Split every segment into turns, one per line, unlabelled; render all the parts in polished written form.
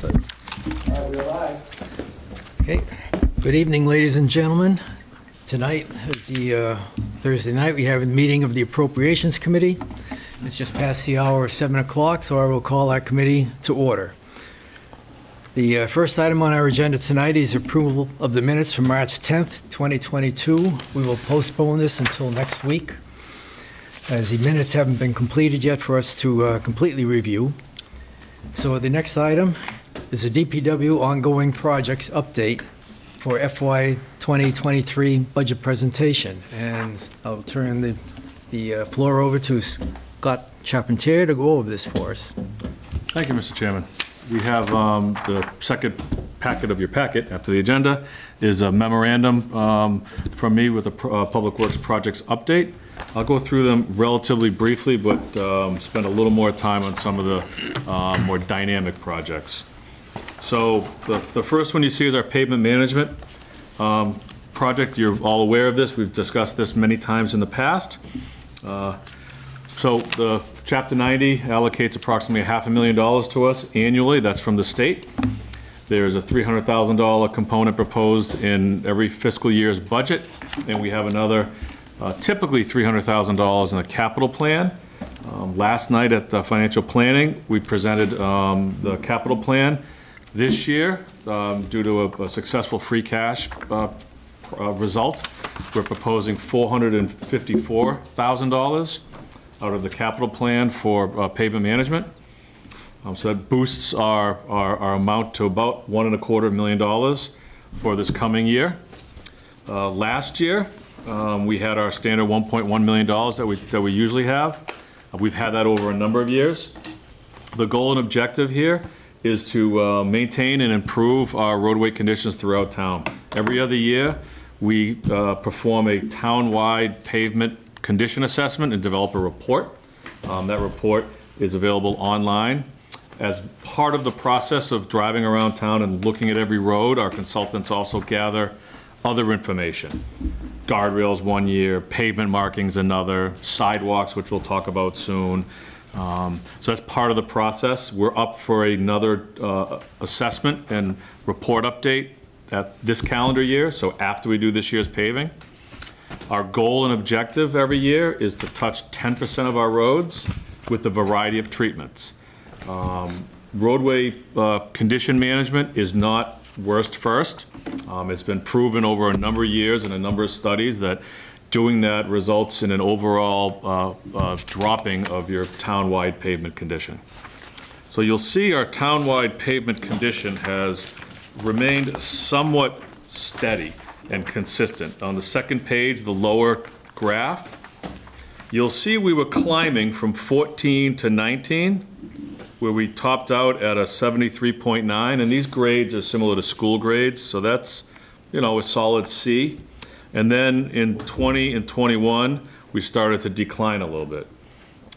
So, we're live. Okay. Good evening, ladies and gentlemen. Tonight is the Thursday night. We have a meeting of the Appropriations Committee. It's just past the hour of 7 o'clock, so I will call our committee to order. The first item on our agenda tonight is approval of the minutes from March 10th, 2022. We will postpone this until next week, as the minutes haven't been completed yet for us to completely review. So the next item is a DPW ongoing projects update for FY 2023 budget presentation. And I'll turn the floor over to Scott Charpentier to go over this for us.
Thank you, Mr. Chairman. We have the second packet of your packet after the agenda is a memorandum from me with a Public Works projects update. I'll go through them relatively briefly, but spend a little more time on some of the more dynamic projects. So the first one you see is our pavement management project. You're all aware of this. We've discussed this many times in the past. So the Chapter 90 allocates approximately $500,000 to us annually. That's from the state. There's a $300,000 component proposed in every fiscal year's budget, and we have another typically $300,000 in the capital plan. Last night at the financial planning, we presented the capital plan. This year, due to a successful free cash result, we're proposing $454,000 out of the capital plan for pavement management. So that boosts our amount to about $1.25 million for this coming year. Last year, we had our standard $1.1 million that we usually have. We've had that over a number of years. The goal and objective here is to maintain and improve our roadway conditions throughout town. Every other year, we perform a town-wide pavement condition assessment and develop a report. That report is available online. As part of the process of driving around town and looking at every road, our consultants also gather other information. Guardrails one year, pavement markings another, sidewalks, which we'll talk about soon. So that's part of the process. We're up for another assessment and report update at this calendar year, so after we do this year's paving. Our goal and objective every year is to touch 10% of our roads with a variety of treatments. Roadway condition management is not worst first. It's been proven over a number of years and a number of studies that doing that results in an overall dropping of your town-wide pavement condition. So you'll see our town-wide pavement condition has remained somewhat steady and consistent. On the second page, the lower graph, you'll see we were climbing from 14 to 19, where we topped out at a 73.9, and these grades are similar to school grades, so that's, you know, a solid C. And then in 20 and 21, we started to decline a little bit.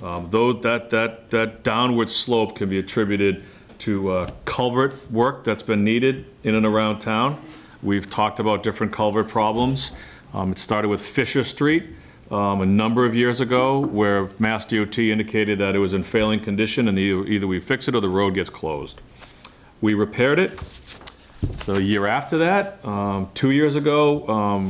Though that downward slope can be attributed to culvert work that's been needed in and around town. We've talked about different culvert problems. It started with Fisher Street a number of years ago, where Mass DOT indicated that it was in failing condition and either we fix it or the road gets closed. We repaired it. The year after that, 2 years ago,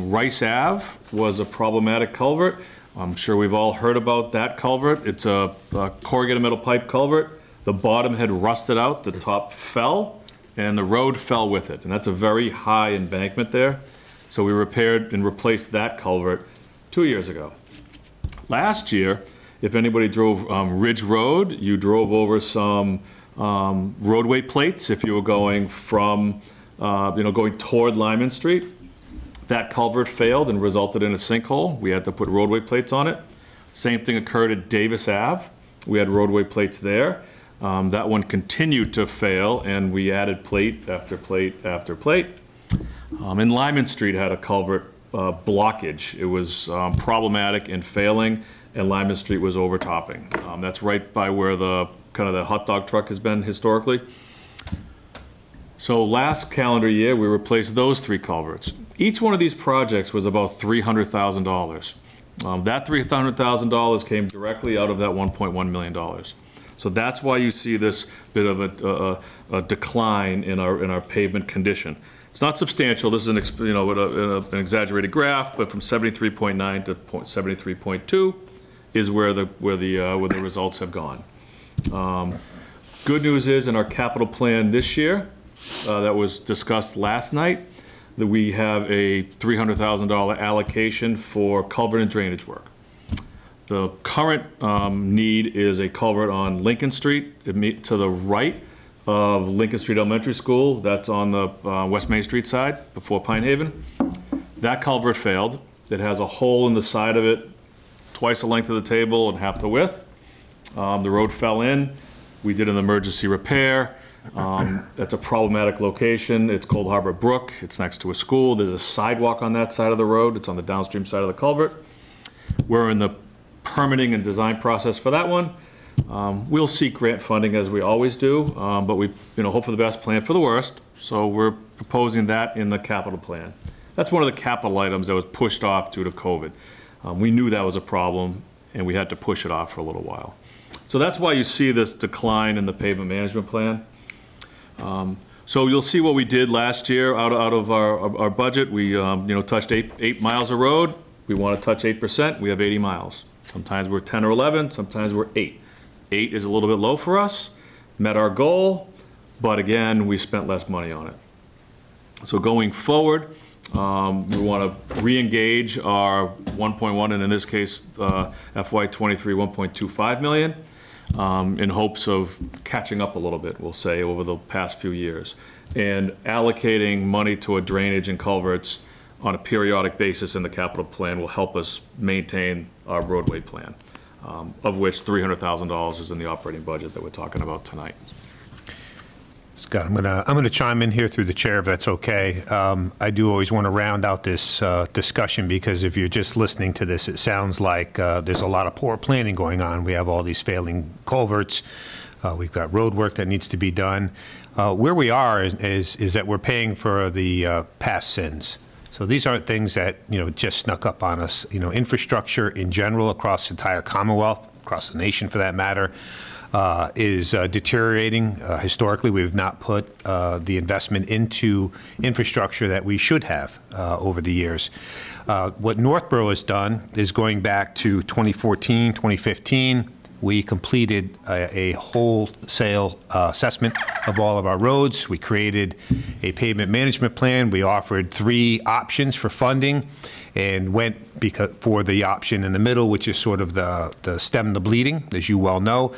Rice Ave was a problematic culvert. I'm sure we've all heard about that culvert. It's a corrugated metal pipe culvert. The bottom had rusted out, the top fell, and the road fell with it. And that's a very high embankment there. So we repaired and replaced that culvert 2 years ago. Last year, if anybody drove Ridge Road, you drove over some roadway plates if you were going from, going toward Lyman Street. That culvert failed and resulted in a sinkhole. We had to put roadway plates on it. Same thing occurred at Davis Ave. We had roadway plates there. That one continued to fail, and we added plate after plate after plate. And Lyman Street had a culvert blockage. It was problematic and failing, and Lyman Street was overtopping. That's right by where the kind of the hot dog truck has been historically. So last calendar year, we replaced those 3 culverts. Each one of these projects was about $300,000. That $300,000 came directly out of that $1.1 million. So that's why you see this bit of a decline in our pavement condition. It's not substantial. This is an exaggerated graph, but from 73.9 to 73.2 is where the results have gone. Good news is in our capital plan this year, that was discussed last night, that we have a $300,000 allocation for culvert and drainage work. The current need is a culvert on Lincoln Street to the right of Lincoln Street Elementary School. That's on the West Main Street side before Pine Haven. That culvert failed. It has a hole in the side of it, twice the length of the table and half the width. The road fell in. We did an emergency repair. That's a problematic location. It's Cold Harbor Brook. It's next to a school. There's a sidewalk on that side of the road. It's on the downstream side of the culvert. We're in the permitting and design process for that one. We'll seek grant funding as we always do, but we hope for the best, plan for the worst. So we're proposing that in the capital plan. That's one of the capital items that was pushed off due to COVID. We knew that was a problem, and we had to push it off for a little while. So that's why you see this decline in the pavement management plan. So you'll see what we did last year out of our budget. We touched 8 miles of road. We want to touch 8%. We have 80 miles. Sometimes we're 10 or 11. Sometimes we're 8. 8 is a little bit low for us. Met our goal, but again, we spent less money on it. So going forward, we want to re-engage our 1.1, and in this case, FY23, 1.25 million. In hopes of catching up a little bit, we'll say, over the past few years, and allocating money to a drainage and culverts on a periodic basis in the capital plan will help us maintain our roadway plan, of which $300,000 is in the operating budget that we're talking about tonight.
Scott, I'm gonna chime in here through the chair, if that's okay. I do always want to round out this discussion, because if you're just listening to this, it sounds like there's a lot of poor planning going on. We have all these failing culverts. We've got road work that needs to be done. Where we are is that we're paying for the past sins. So these aren't things that just snuck up on us. Infrastructure in general across the entire Commonwealth, across the nation for that matter, is deteriorating. Historically, we have not put the investment into infrastructure that we should have over the years. What Northborough has done is, going back to 2014, 2015, we completed a wholesale assessment of all of our roads. We created a pavement management plan. We offered 3 options for funding and went for the option in the middle, which is sort of the stem the bleeding, as you well know.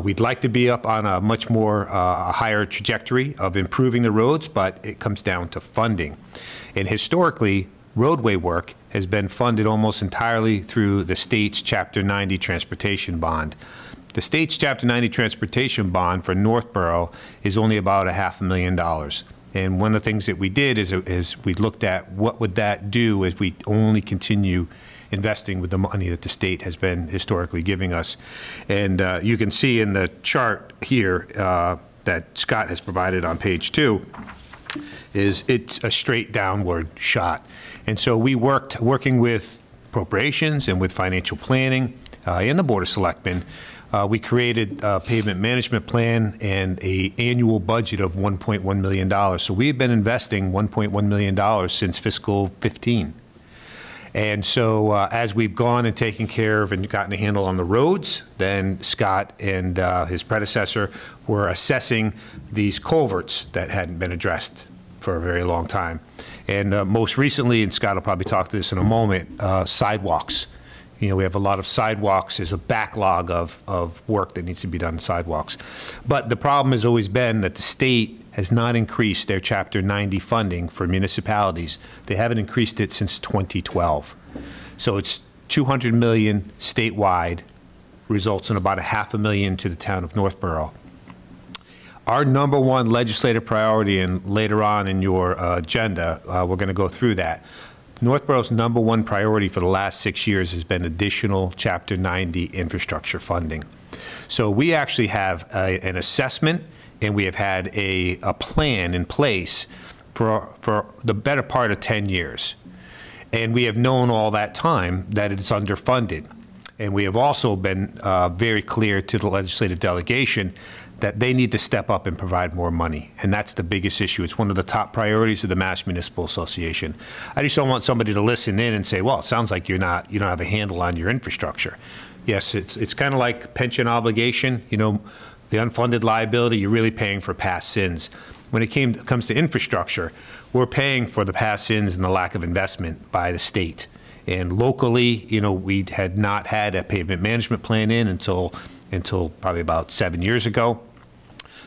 We'd like to be up on a much more higher trajectory of improving the roads, but it comes down to funding. And historically, roadway work has been funded almost entirely through the state's Chapter 90 transportation bond. The state's Chapter 90 transportation bond for Northborough is only about $500,000. And one of the things that we did is we looked at what would that do if we only continue investing with the money that the state has been historically giving us. And you can see in the chart here that Scott has provided on page 2, it's a straight downward shot. And so we working with appropriations and with financial planning and the Board of Selectmen, we created a pavement management plan and an annual budget of $1.1 million. So we've been investing $1.1 million since fiscal 15. And so as we've gone and taken care of and gotten a handle on the roads, then Scott and his predecessor were assessing these culverts that hadn't been addressed for a very long time. And most recently, and Scott will probably talk to this in a moment, sidewalks. We have a lot of sidewalks. There's a backlog of work that needs to be done on sidewalks. But the problem has always been that the state has not increased their Chapter 90 funding for municipalities. They haven't increased it since 2012. So it's $200 million statewide, results in about $500,000 to the town of Northborough. Our #1 legislative priority, and later on in your agenda, we're going to go through that. Northborough's #1 priority for the last 6 years has been additional Chapter 90 infrastructure funding. So we actually have an assessment, and we have had a plan in place for the better part of 10 years. And we have known all that time that it's underfunded. And we have also been very clear to the legislative delegation that they need to step up and provide more money. And that's the biggest issue. It's one of the top priorities of the Mass Municipal Association. I just don't want somebody to listen in and say, well, it sounds like you don't have a handle on your infrastructure. Yes, it's kind of like pension obligation, you know, the unfunded liability, you're really paying for past sins. When it comes to infrastructure, we're paying for the past sins and the lack of investment by the state. And locally, you know, we had not had a pavement management plan in until probably about 7 years ago.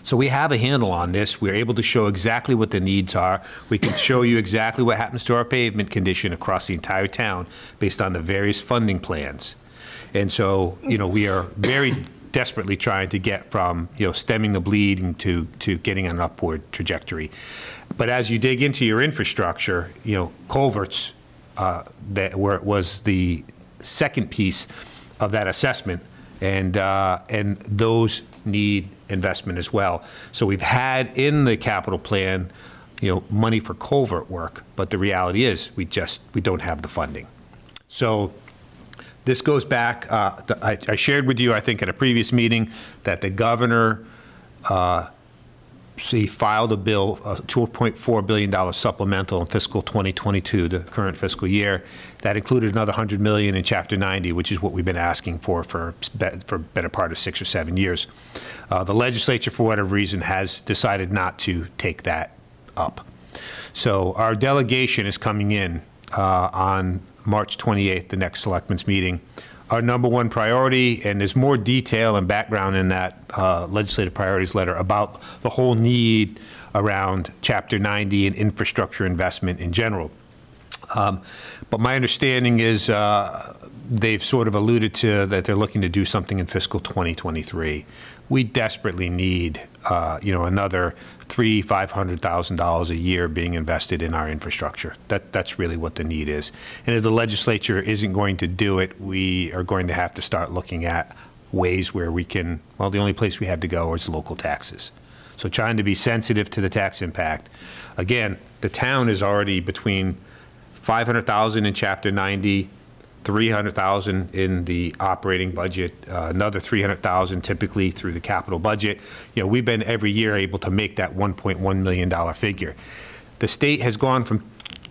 So we have a handle on this. We're able to show exactly what the needs are. We can show you exactly what happens to our pavement condition across the entire town based on the various funding plans. And so, you know, we are very desperately trying to get from, you know, stemming the bleeding to getting an upward trajectory. But as you dig into your infrastructure, you know, culverts, was the second piece of that assessment, and those need investment as well. So we've had in the capital plan, you know, money for culvert work, but the reality is we don't have the funding. So this goes back, I shared with you, I think at a previous meeting, that the governor filed a bill, a $2.4 billion supplemental in fiscal 2022, the current fiscal year, that included another $100 million in Chapter 90, which is what we've been asking for better part of 6 or 7 years. The legislature, for whatever reason, has decided not to take that up. So our delegation is coming in on March 28th, the next selectmen's meeting. Our number one priority, and there's more detail and background in that legislative priorities letter about the whole need around Chapter 90 and infrastructure investment in general. But my understanding is they've sort of alluded to that they're looking to do something in fiscal 2023. We desperately need, you know, another $500,000 a year being invested in our infrastructure. That's really what the need is. And if the legislature isn't going to do it, we are going to have to start looking at ways where we can, well, the only place we have to go is local taxes. So trying to be sensitive to the tax impact. Again, the town is already between $500,000 in Chapter 90, $300,000 in the operating budget, another $300,000 typically through the capital budget. You know, we've been every year able to make that $1.1 million figure. The state has gone from,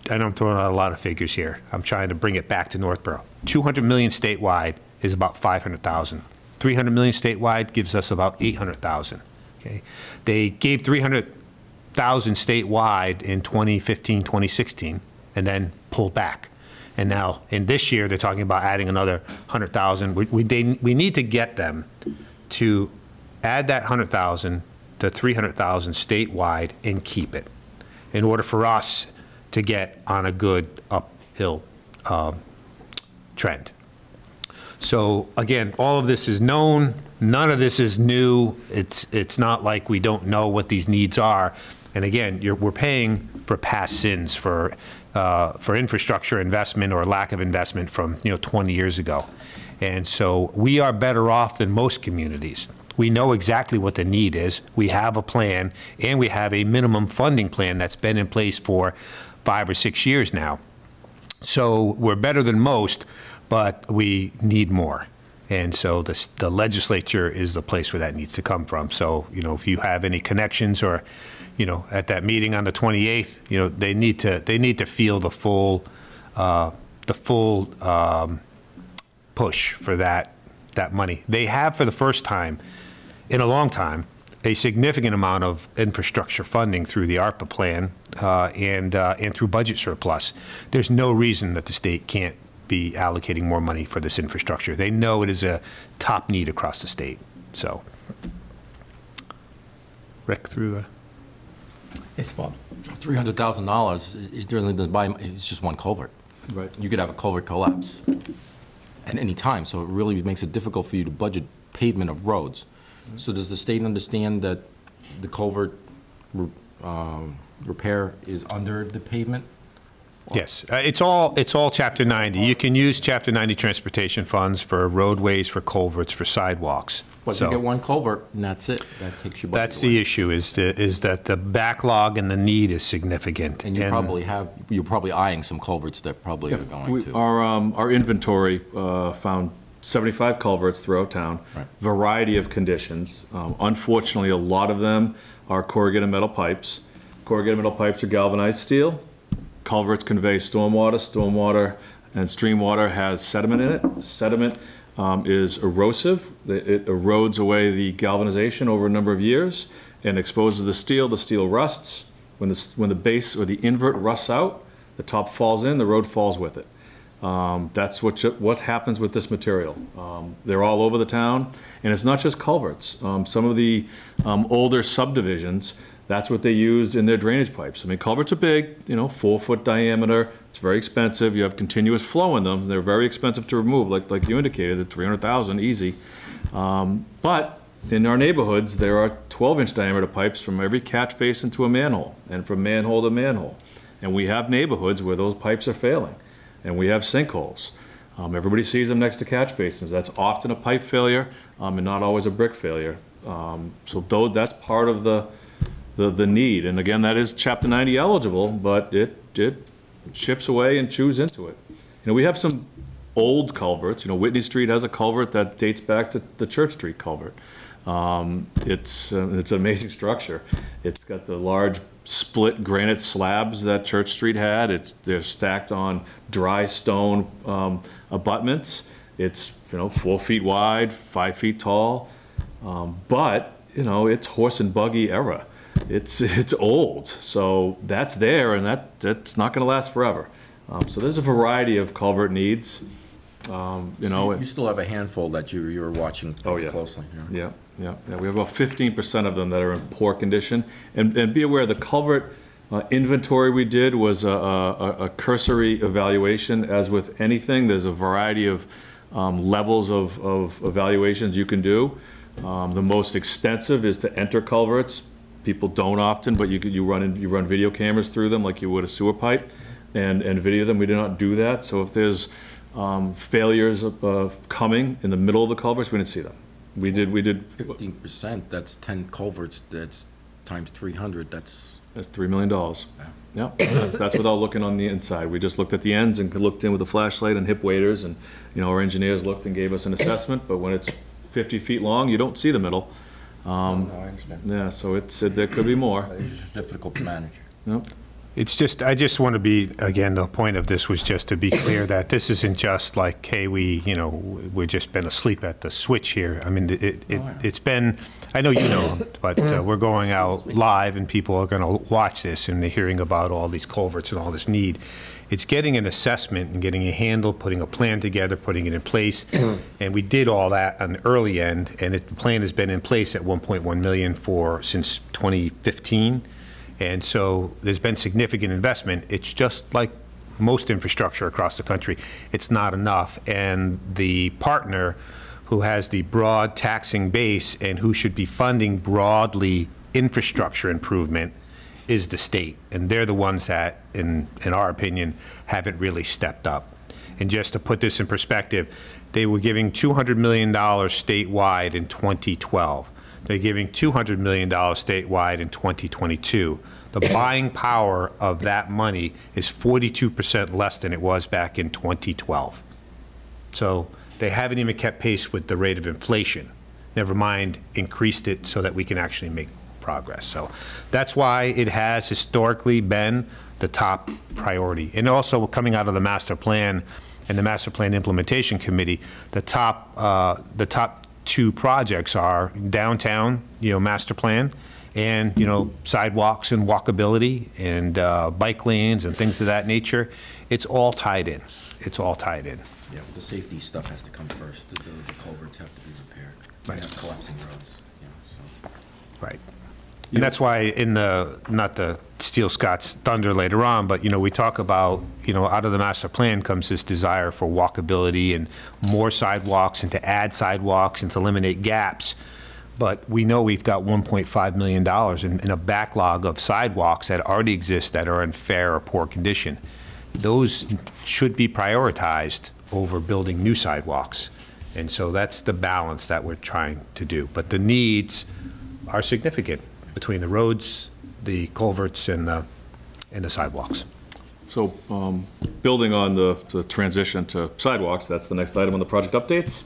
I know I'm throwing out a lot of figures here. I'm trying to bring it back to Northborough. 200 million statewide is about 500,000. 300 million statewide gives us about 800,000. Okay, they gave 300,000 statewide in 2015, 2016, and then pulled back. And now, in this year, they're talking about adding another 100,000. We need to get them to add that 100,000 to 300,000 statewide and keep it in order for us to get on a good uphill trend. So again, all of this is known. None of this is new. It's not like we don't know what these needs are. And again, we're paying for past sins for infrastructure investment or lack of investment from 20 years ago. And so we are better off than most communities. We know exactly what the need is. We have a plan, and we have a minimum funding plan that's been in place for 5 or 6 years now. So we're better than most, but we need more. And so the legislature is the place where that needs to come from. So, if you have any connections or, at that meeting on the 28th, they need to feel the full push for that money. They have, for the first time in a long time, a significant amount of infrastructure funding through the ARPA plan and through budget surplus. There's no reason that the state can't be allocating more money for this infrastructure. They know it is a top need across the state. So, Rick, through.
Yes, Bob.
$300,000. It really doesn't buy. It's just one culvert.
Right.
You could have a culvert collapse at any time. So it really makes it difficult for you to budget pavement of roads. Mm-hmm. So does the state understand that the culvert repair is under the pavement?
Yes, it's all Chapter 90. You can use Chapter 90 transportation funds for roadways, for culverts, for sidewalks.
But you get one culvert, and that's it. That takes your budget
That's
away.
the issue, is that the backlog and the need is significant.
And you're probably eyeing some culverts that probably are going to.
Our inventory found 75 culverts throughout town,
Right.
variety of conditions. Unfortunately, a lot of them are corrugated metal pipes. Corrugated metal pipes are galvanized steel. Culverts convey stormwater. Stormwater and stream water has sediment in it. Sediment is erosive. It erodes away the galvanization over a number of years and exposes the steel. The steel rusts. When the base or the invert rusts out, the top falls in, the road falls with it. That's what happens with this material. They're all over the town, and it's not just culverts. Some of the older subdivisions, that's what they used in their drainage pipes. I mean, culverts are big, 4-foot diameter. It's very expensive. You have continuous flow in them. They're very expensive to remove, like you indicated, at $300,000 easy. But in our neighborhoods, there are 12-inch diameter pipes from every catch basin to a manhole, and from manhole to manhole. And we have neighborhoods where those pipes are failing, and we have sinkholes. Everybody sees them next to catch basins. That's often a pipe failure, and not always a brick failure. So though that's part of the need. And again, that is Chapter 90 eligible, but it chips away and chews into it. We have some old culverts. Whitney Street has a culvert that dates back to the Church Street culvert. It's an amazing structure. It's got the large split granite slabs that Church Street had. They're stacked on dry stone abutments. It's 4 feet wide, 5 feet tall, but it's horse and buggy era. It's old, so that's there, and that's not going to last forever. So there's a variety of culvert needs.
You still have a handful that you're watching pretty closely.
Yeah. We have about 15% of them that are in poor condition. And be aware, the culvert inventory we did was a cursory evaluation. As with anything, there's a variety of levels of evaluations you can do. The most extensive is to enter culverts. People don't often, but you run video cameras through them like you would a sewer pipe, and video them. We do not do that. So if there's failures coming in the middle of the culverts, we didn't see them. We did
15%, that's 10 culverts, that's times 300, that's
$3 million. Yeah, that's without looking on the inside. We just looked at the ends and looked in with a flashlight and hip waders, and our engineers looked and gave us an assessment. But when it's 50 feet long, you don't see the middle.
no, I understand.
Yeah, so there could be more.
It's difficult to manage.
Yep.
It's just, I just want to be, again, the point of this was just to be clear that this isn't just like, hey, we've just been asleep at the switch here. I mean, it's been, I know you know, but we're going out live and people are going to watch this and they're hearing about all these culverts and all this need. It's getting an assessment and getting a handle, putting a plan together, putting it in place. And we did all that on the early end, and the plan has been in place at $1.1 million since 2015. And so there's been significant investment. It's just like most infrastructure across the country. It's not enough. And the partner who has the broad taxing base and who should be funding broadly infrastructure improvement is the state. And they're the ones that, in our opinion, haven't really stepped up. And just to put this in perspective, they were giving $200 million statewide in 2012. They're giving $200 million statewide in 2022. The buying power of that money is 42% less than it was back in 2012. So they haven't even kept pace with the rate of inflation. Never mind increased it so that we can actually make progress. So that's why it has historically been the top priority. And also coming out of the master plan and the master plan implementation committee, the top two projects are downtown, master plan, and sidewalks and walkability and bike lanes and things of that nature. It's all tied in. It's all tied in.
Yeah, the safety stuff has to come first. The culverts have to be repaired.
Right.
We have collapsing roads. So.
Right. And that's why in not to steal Scott's thunder later on, but we talk about, out of the master plan comes this desire for walkability and more sidewalks and to add sidewalks and to eliminate gaps. But we know we've got $1.5 million in a backlog of sidewalks that already exist that are in fair or poor condition. Those should be prioritized over building new sidewalks. And so that's the balance that we're trying to do. But the needs are significant between the roads, the culverts, and the sidewalks.
So building on the transition to sidewalks, that's the next item on the project updates.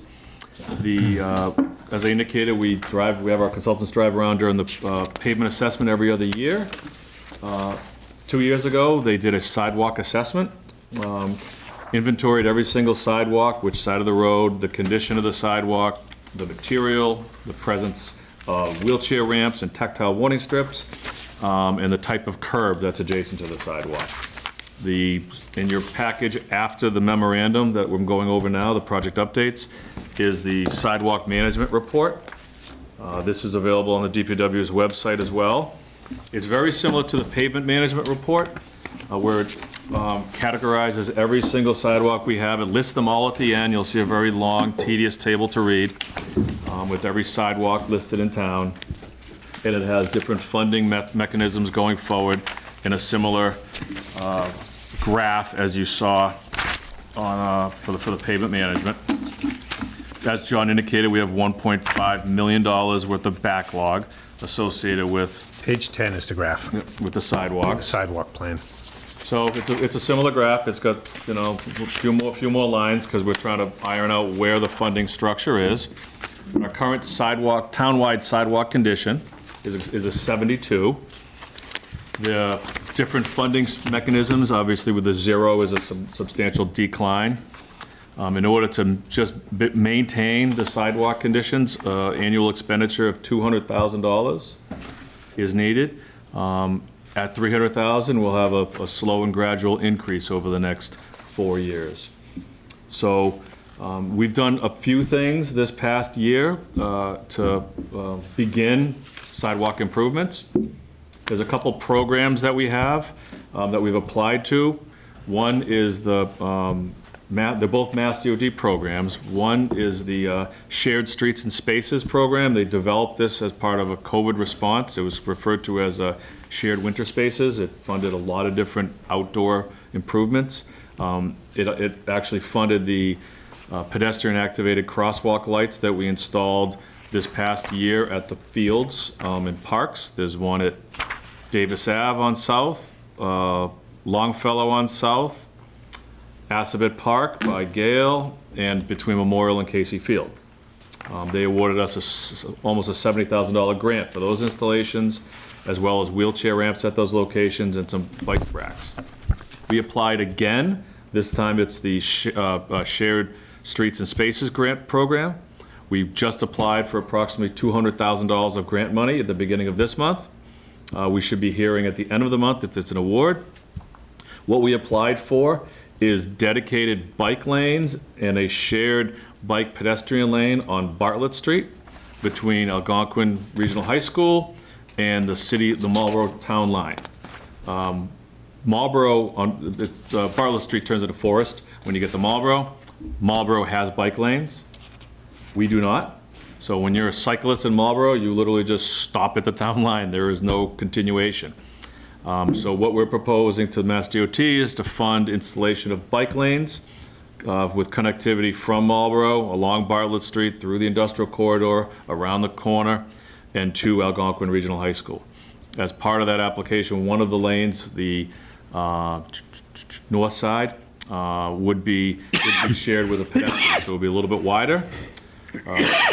As I indicated, we have our consultants drive around during the pavement assessment every other year. 2 years ago, they did a sidewalk assessment, inventoried every single sidewalk, which side of the road, the condition of the sidewalk, the material, the presence of wheelchair ramps and tactile warning strips, and the type of curb that's adjacent to the sidewalk. In your package after the memorandum that we're going over now, the project updates, is the Sidewalk Management Report. This is available on the DPW's website as well. It's very similar to the Pavement Management Report, where it categorizes every single sidewalk we have. It lists them all at the end. You'll see a very long, tedious table to read with every sidewalk listed in town. And it has different funding mechanisms going forward in a similar graph as you saw on, for the pavement management. As John indicated, we have $1.5 million worth of backlog associated with
Page 10 is the graph,
with the sidewalks.
sidewalk plan.
So it's a similar graph. It's got, you know, a few more lines because we're trying to iron out where the funding structure is. Our current sidewalk, townwide sidewalk condition is a 72. The different funding mechanisms, obviously with the 0 is a substantial decline. In order to just maintain the sidewalk conditions, annual expenditure of $200,000 is needed. At $300,000, we'll have a slow and gradual increase over the next 4 years. So we've done a few things this past year to begin sidewalk improvements. There's a couple programs that we have that we've applied to. One is they're both Mass DOT programs. One is the Shared Streets and Spaces program. They developed this as part of a COVID response. It was referred to as Shared Winter Spaces. It funded a lot of different outdoor improvements. It actually funded the pedestrian activated crosswalk lights that we installed this past year at the fields and parks. There's one at Davis Ave on South, Longfellow on South, Assabet Park by Gale, and between Memorial and Casey Field. They awarded us almost a $70,000 grant for those installations, as well as wheelchair ramps at those locations and some bike racks. We applied again. This time it's the Shared Streets and Spaces Grant Program. We just applied for approximately $200,000 of grant money at the beginning of this month. We should be hearing at the end of the month if it's an award. What we applied for is dedicated bike lanes and a shared bike pedestrian lane on Bartlett Street between Algonquin Regional High School and the Marlboro town line. Marlboro, Bartlett Street turns into Forest when you get to Marlboro. Marlboro has bike lanes. We do not. So when you're a cyclist in Marlboro, you literally just stop at the town line. There is no continuation. So what we're proposing to Mass DOT is to fund installation of bike lanes with connectivity from Marlboro along Bartlett Street through the industrial corridor, around the corner, and to Algonquin Regional High School. As part of that application, one of the lanes, the north side, would be shared with a pedestrian, so it would be a little bit wider.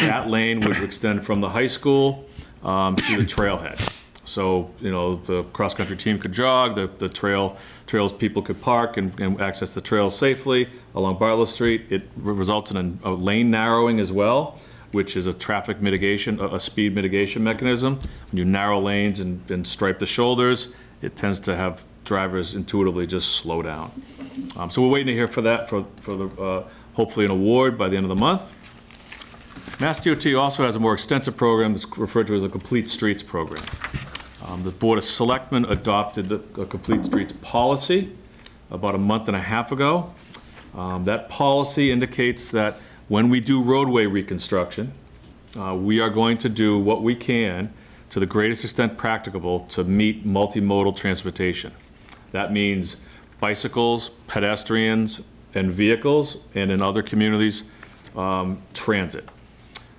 That lane would extend from the high school to the trailhead. So, you know, the cross-country team could jog, the trails people could park and access the trails safely along Bartlett Street. It results in a lane narrowing as well, which is a traffic mitigation, a speed mitigation mechanism. When you narrow lanes and stripe the shoulders, it tends to have drivers intuitively just slow down. So we're waiting to hear for that, for hopefully an award by the end of the month. Mass DOT also has a more extensive program that's referred to as a Complete Streets program. The Board of Selectmen adopted the Complete Streets policy about a month and a half ago. That policy indicates that when we do roadway reconstruction, we are going to do what we can to the greatest extent practicable to meet multimodal transportation. That means bicycles, pedestrians, and vehicles, and in other communities, transit.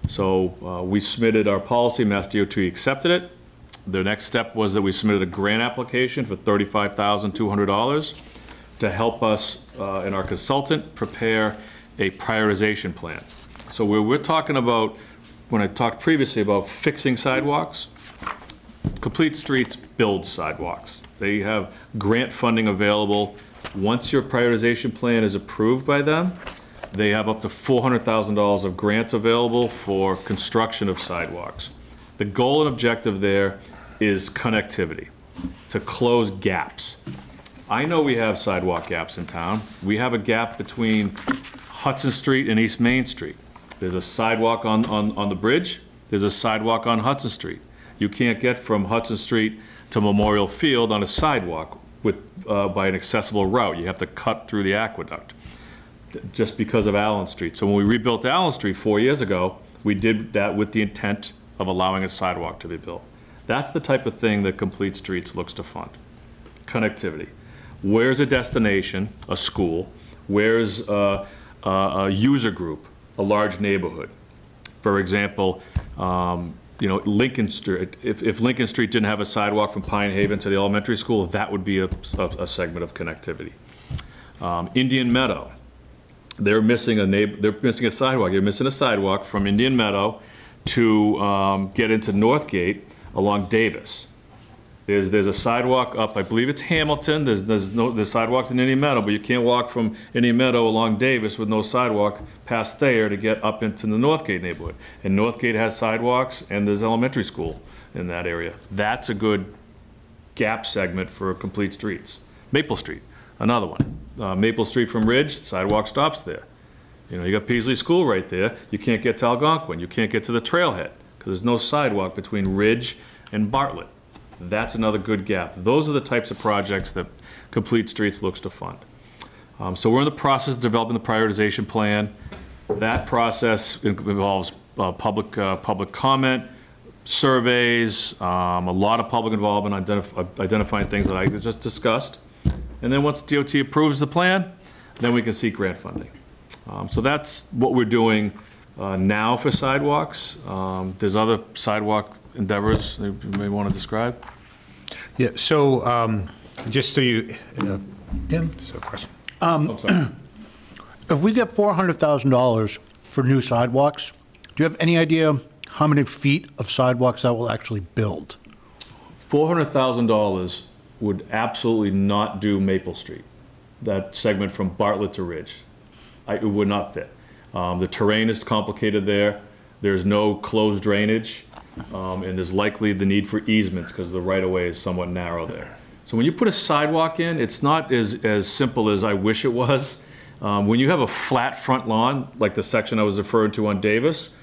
So we submitted our policy, Mass DOT accepted it. The next step was that we submitted a grant application for $35,200 to help us and our consultant prepare a prioritization plan. So we're talking about, when I talked previously about fixing sidewalks, Complete Streets builds sidewalks. They have grant funding available. Once your prioritization plan is approved by them, they have up to $400,000 of grants available for construction of sidewalks. The goal and objective there is connectivity, to close gaps. I know we have sidewalk gaps in town. We have a gap between Hudson Street and East Main Street. There's a sidewalk on the bridge. There's a sidewalk on Hudson Street. You can't get from Hudson Street to Memorial Field on a sidewalk by an accessible route. You have to cut through the aqueduct, just because of Allen Street. So when we rebuilt Allen Street 4 years ago, we did that with the intent of allowing a sidewalk to be built. That's the type of thing that Complete Streets looks to fund. Connectivity. Where's a destination, a school? Where's a user group, a large neighborhood? For example, Lincoln Street, if Lincoln Street didn't have a sidewalk from Pine Haven to the elementary school, that would be a segment of connectivity. Indian Meadow, they're missing a sidewalk. They're missing a sidewalk from Indian Meadow to get into Northgate along Davis. There's a sidewalk up, I believe it's Hamilton. There's sidewalks in Indian Meadow, but you can't walk from Indian Meadow along Davis with no sidewalk past Thayer to get up into the Northgate neighborhood. And Northgate has sidewalks, and there's elementary school in that area. That's a good gap segment for Complete Streets. Maple Street, another one. Maple Street from Ridge, sidewalk stops there. You got Peasley School right there. You can't get to Algonquin. You can't get to the trailhead because there's no sidewalk between Ridge and Bartlett. That's another good gap. Those are the types of projects that Complete Streets looks to fund. So we're in the process of developing the prioritization plan. That process involves public comment, surveys, a lot of public involvement, identifying things that I just discussed. And then once DOT approves the plan, then we can seek grant funding. So that's what we're doing now for sidewalks. There's other sidewalk endeavors you may want to describe?
Yeah, so just so you,
Tim?
so question.
I'm sorry.
If we get $400,000 for new sidewalks, do you have any idea how many feet of sidewalks that will actually build?
$400,000 would absolutely not do Maple Street, that segment from Bartlett to Ridge. It would not fit. The terrain is complicated there. There's no closed drainage, and there's likely the need for easements because the right-of-way is somewhat narrow there. So when you put a sidewalk in, it's not as simple as I wish it was. When you have a flat front lawn, like the section I was referring to on Davis,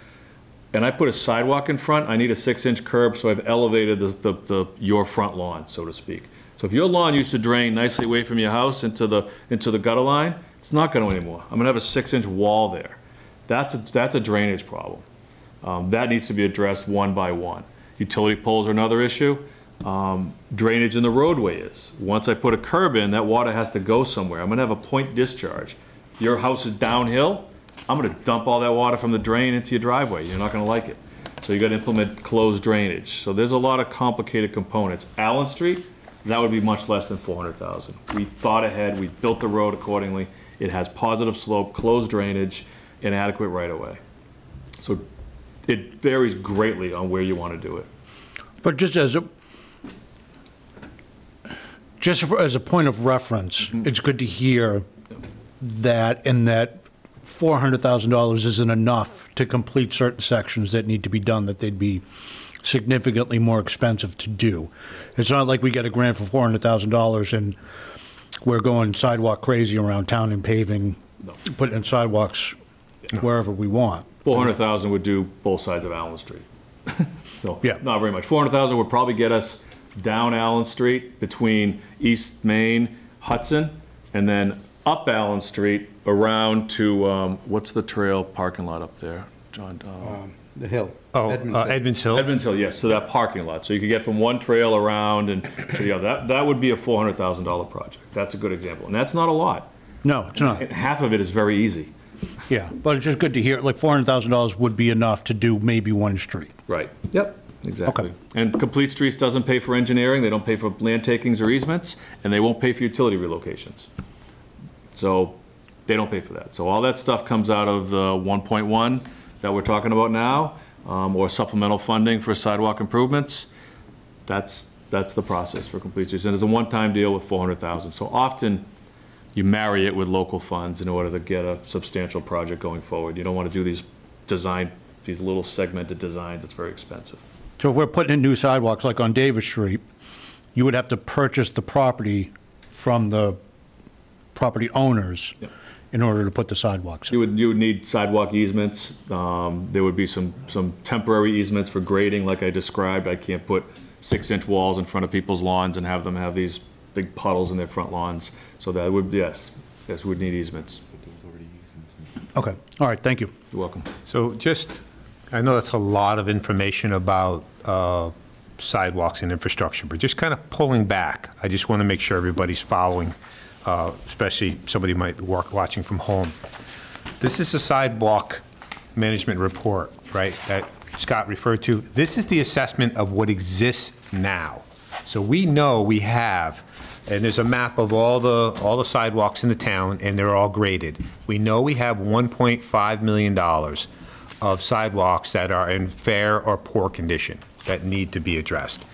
and I put a sidewalk in front, I need a 6-inch curb, so I've elevated your front lawn, so to speak. So if your lawn used to drain nicely away from your house into the gutter line, it's not going to anymore. I'm going to have a 6-inch wall there. That's a drainage problem. That needs to be addressed one by one. Utility poles are another issue. Drainage in the roadway is. Once I put a curb in, that water has to go somewhere. I'm going to have a point discharge. Your house is downhill, I'm going to dump all that water from the drain into your driveway. You're not going to like it. So you got to implement closed drainage. So there's a lot of complicated components. Allen Street, that would be much less than $400,000. We thought ahead, we built the road accordingly. It has positive slope, closed drainage, and adequate right-of-way. So it varies greatly on where you want to do it.
But just as a point of reference, it's good to hear that, and that $400,000 isn't enough to complete certain sections that need to be done, that they'd be significantly more expensive to do. It's not like we get a grant for $400,000 and we're going sidewalk crazy around town and paving, putting in sidewalks wherever we want.
400,000 would do both sides of Allen Street. So
Yeah.
not very much. 400,000 would probably get us down Allen Street between East Main, Hudson, and then up Allen Street around to, what's the trail parking lot up there, John?
The hill.
Oh, Edmonds Hill?
Edmonds Hill, yes, so that parking lot. So you could get from one trail around and to the other. That would be a $400,000 project. That's a good example. And that's not a lot.
No, it's not.
And half of it is very easy.
Yeah, but it's just good to hear, like $400,000 would be enough to do maybe one street.
Right. Yep, exactly.
Okay.
And Complete Streets doesn't pay for engineering, they don't pay for land takings or easements, and they won't pay for utility relocations. So they don't pay for that. So all that stuff comes out of the 1.1 that we're talking about now, or supplemental funding for sidewalk improvements, that's the process for complete streets. And it's a one-time deal with $400,000. So often you marry it with local funds in order to get a substantial project going forward. You don't want to do these little segmented designs. It's very expensive.
So if we're putting in new sidewalks, like on Davis Street, you would have to purchase the property from the property owners in order to put the sidewalks in.
You would need sidewalk easements. There would be some temporary easements for grading, like I described. I can't put 6-inch walls in front of people's lawns and have them have these big puddles in their front lawns. So that would, yes, we'd need easements.
Okay, all right, thank you.
You're welcome.
So I know that's a lot of information about sidewalks and infrastructure, but just kind of pulling back, I just want to make sure everybody's following, especially somebody might watching from home. This is a sidewalk management report, right, that Scott referred to. This is the assessment of what exists now. So we know we have, and there's a map of all the sidewalks in the town, and they're all graded. We know we have $1.5 million of sidewalks that are in fair or poor condition that need to be addressed.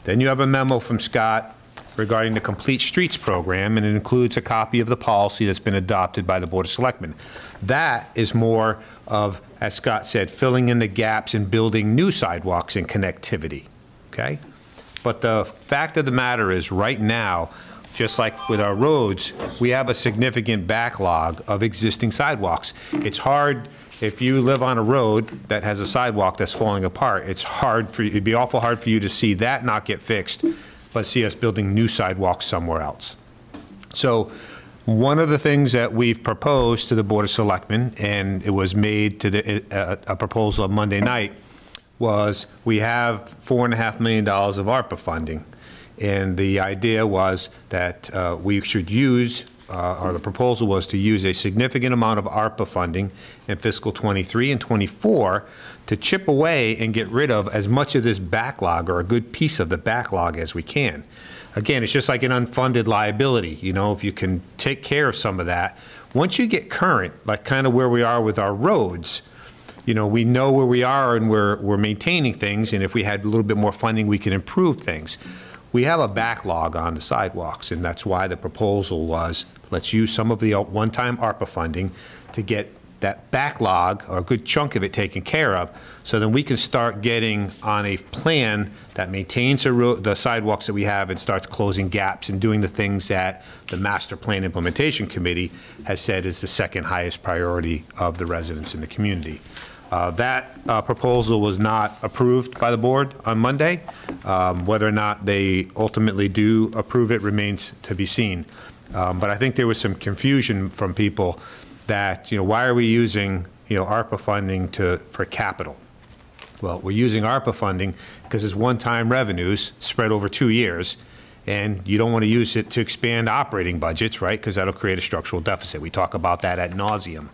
Then you have a memo from Scott regarding the Complete Streets program, and it includes a copy of the policy that's been adopted by the Board of Selectmen. That is more of, as Scott said, filling in the gaps and building new sidewalks and connectivity, okay? But the fact of the matter is, right now, just like with our roads, we have a significant backlog of existing sidewalks. It's hard, if you live on a road that has a sidewalk that's falling apart, it'd be awful hard for you to see that not get fixed, but see us building new sidewalks somewhere else. So one of the things that we've proposed to the Board of Selectmen, and it was made to a proposal on Monday night, was we have $4.5 million of ARPA funding. And the idea was that we should use, or the proposal was to use a significant amount of ARPA funding in fiscal '23 and '24 to chip away and get rid of as much of this backlog, or a good piece of the backlog, as we can. Again, it's just like an unfunded liability. You know, if you can take care of some of that, once you get current, like kind of where we are with our roads, you know, we know where we are and we're maintaining things, and if we had a little bit more funding, we can improve things. We have a backlog on the sidewalks, and that's why the proposal was, let's use some of the one-time ARPA funding to get that backlog, or a good chunk of it, taken care of, so then we can start getting on a plan that maintains the sidewalks that we have and starts closing gaps and doing the things that the Master Plan Implementation Committee has said is the second highest priority of the residents in the community. That proposal was not approved by the board on Monday. Whether or not they ultimately do approve it remains to be seen. But I think there was some confusion from people that, you know, why are we using, you know, ARPA funding for capital? Well, we're using ARPA funding because it's one-time revenues spread over 2 years, and you don't want to use it to expand operating budgets, right? Because that'll create a structural deficit. We talk about that ad nauseum.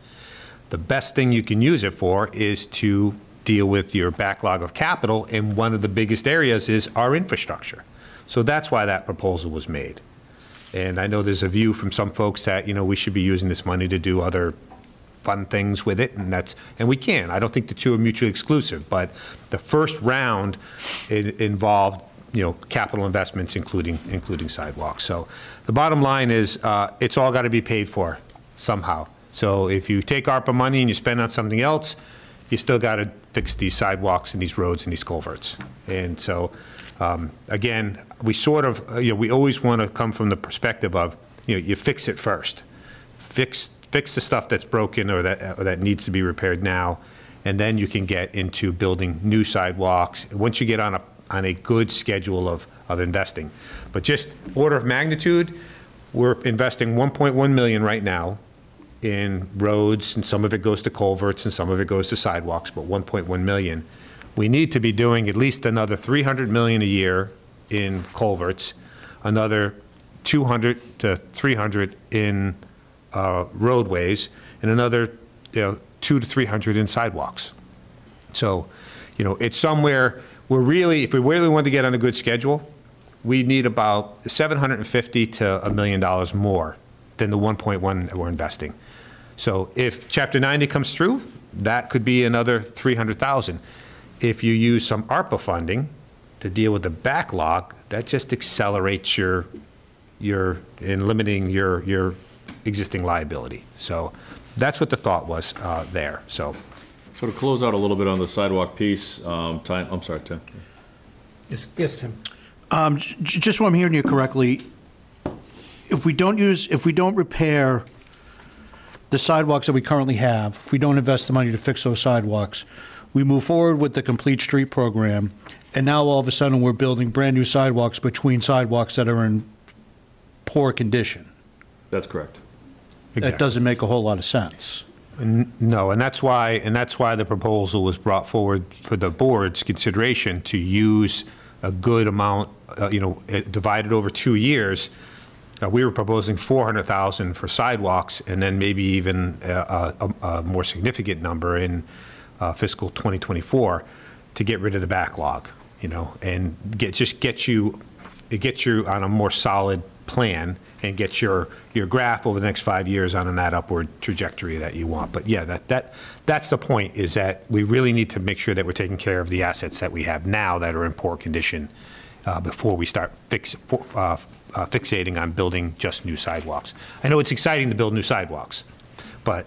The best thing you can use it for is to deal with your backlog of capital, and one of the biggest areas is our infrastructure. So that's why that proposal was made. And I know there's a view from some folks that, you know, we should be using this money to do other fun things with it, and we can. I don't think the two are mutually exclusive, but the first round involved, you know, capital investments, including sidewalks. So the bottom line is, it's all got to be paid for somehow. So if you take ARPA money and you spend on something else, you still got to fix these sidewalks and these roads and these culverts. And so, again, we sort of, you know, we always want to come from the perspective of, you know, you fix it first. Fix the stuff that's broken or that needs to be repaired now, and then you can get into building new sidewalks once you get on a good schedule of investing. But just order of magnitude, we're investing $1.1 million right now in roads, and some of it goes to culverts and some of it goes to sidewalks, but 1.1 million. We need to be doing at least another 300 million a year in culverts, another 200 to 300 in roadways, and another 200 to 300 in sidewalks. So, you know, it's somewhere if we really want to get on a good schedule, we need about $750 to $1 million more than the 1.1 that we're investing. So if Chapter 90 comes through, that could be another 300,000. If you use some ARPA funding to deal with the backlog, that just accelerates your in limiting your existing liability. So that's what the thought was there. So
So to close out a little bit on the sidewalk piece, I'm sorry, Tim.
Yes, Tim.
Just so I'm hearing you correctly, if we don't repair the sidewalks that we currently have, if we don't invest the money to fix those sidewalks, we move forward with the Complete Street program, and now all of a sudden we're building brand-new sidewalks between sidewalks that are in poor condition.
That's correct.
That doesn't make a whole lot of sense.
No, and that's why the proposal was brought forward for the board's consideration to use a good amount, divided over 2 years. We were proposing 400,000 for sidewalks, and then maybe even a more significant number in fiscal 2024 to get rid of the backlog, and get you on a more solid plan and get your graph over the next 5 years on that upward trajectory that you want. But yeah, that's the point, is that we really need to make sure that we're taking care of the assets that we have now that are in poor condition before we start fixating on building just new sidewalks. I know it's exciting to build new sidewalks, but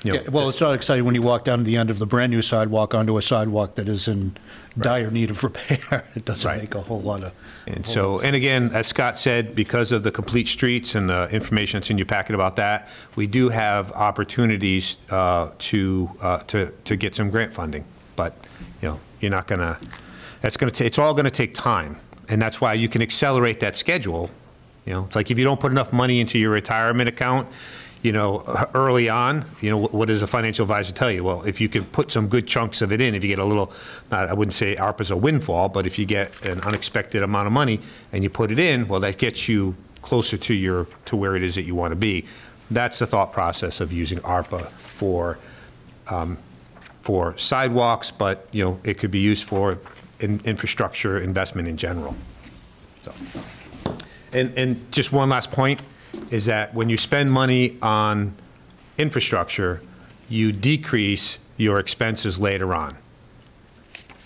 It's not exciting when you walk down to the end of the brand-new sidewalk onto a sidewalk that is in dire need of repair. It doesn't make a whole lot of...
And again, as Scott said, because of the Complete Streets and the information that's in your packet about that, we do have opportunities to get some grant funding. But, you're not going to... It's all going to take time. And that's why you can accelerate that schedule. It's like if you don't put enough money into your retirement account, early on, what does a financial advisor tell you? Well, if you can put some good chunks of it in, if you get a little, I wouldn't say ARPA's a windfall, but if you get an unexpected amount of money and you put it in, well, that gets you closer to where it is that you want to be. That's the thought process of using ARPA for sidewalks, but it could be used for infrastructure investment in general. So, and just one last point is that when you spend money on infrastructure, you decrease your expenses later on.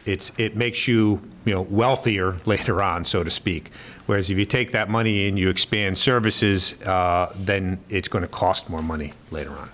It makes you, wealthier later on, so to speak. Whereas if you take that money and you expand services, then it's going to cost more money later on.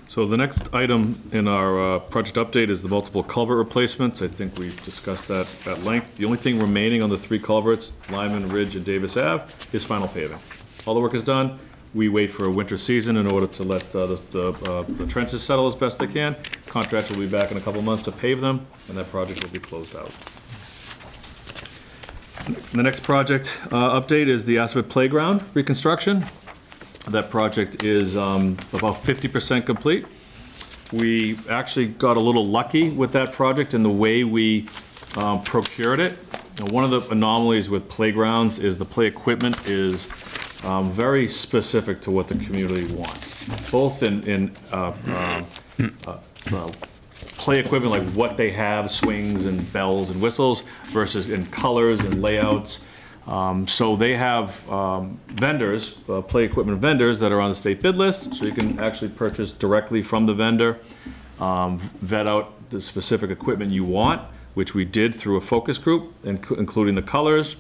So the next item in our project update is the multiple culvert replacements. I think we've discussed that at length. The only thing remaining on the 3 culverts, Lyman, Ridge, and Davis Ave, is final paving. All the work is done. We wait for a winter season in order to let the trenches settle as best they can. Contractor will be back in a couple months to pave them, and that project will be closed out. The next project update is the Assabet Playground reconstruction. That project is about 50% complete. We actually got a little lucky with that project in the way we procured it. One of the anomalies with playgrounds is the play equipment is very specific to what the community wants, both in play equipment, like what they have, swings and bells and whistles, versus in colors and layouts. So they have vendors, play equipment vendors that are on the state bid list, so you can actually purchase directly from the vendor, vet out the specific equipment you want, which we did through a focus group, including the colors.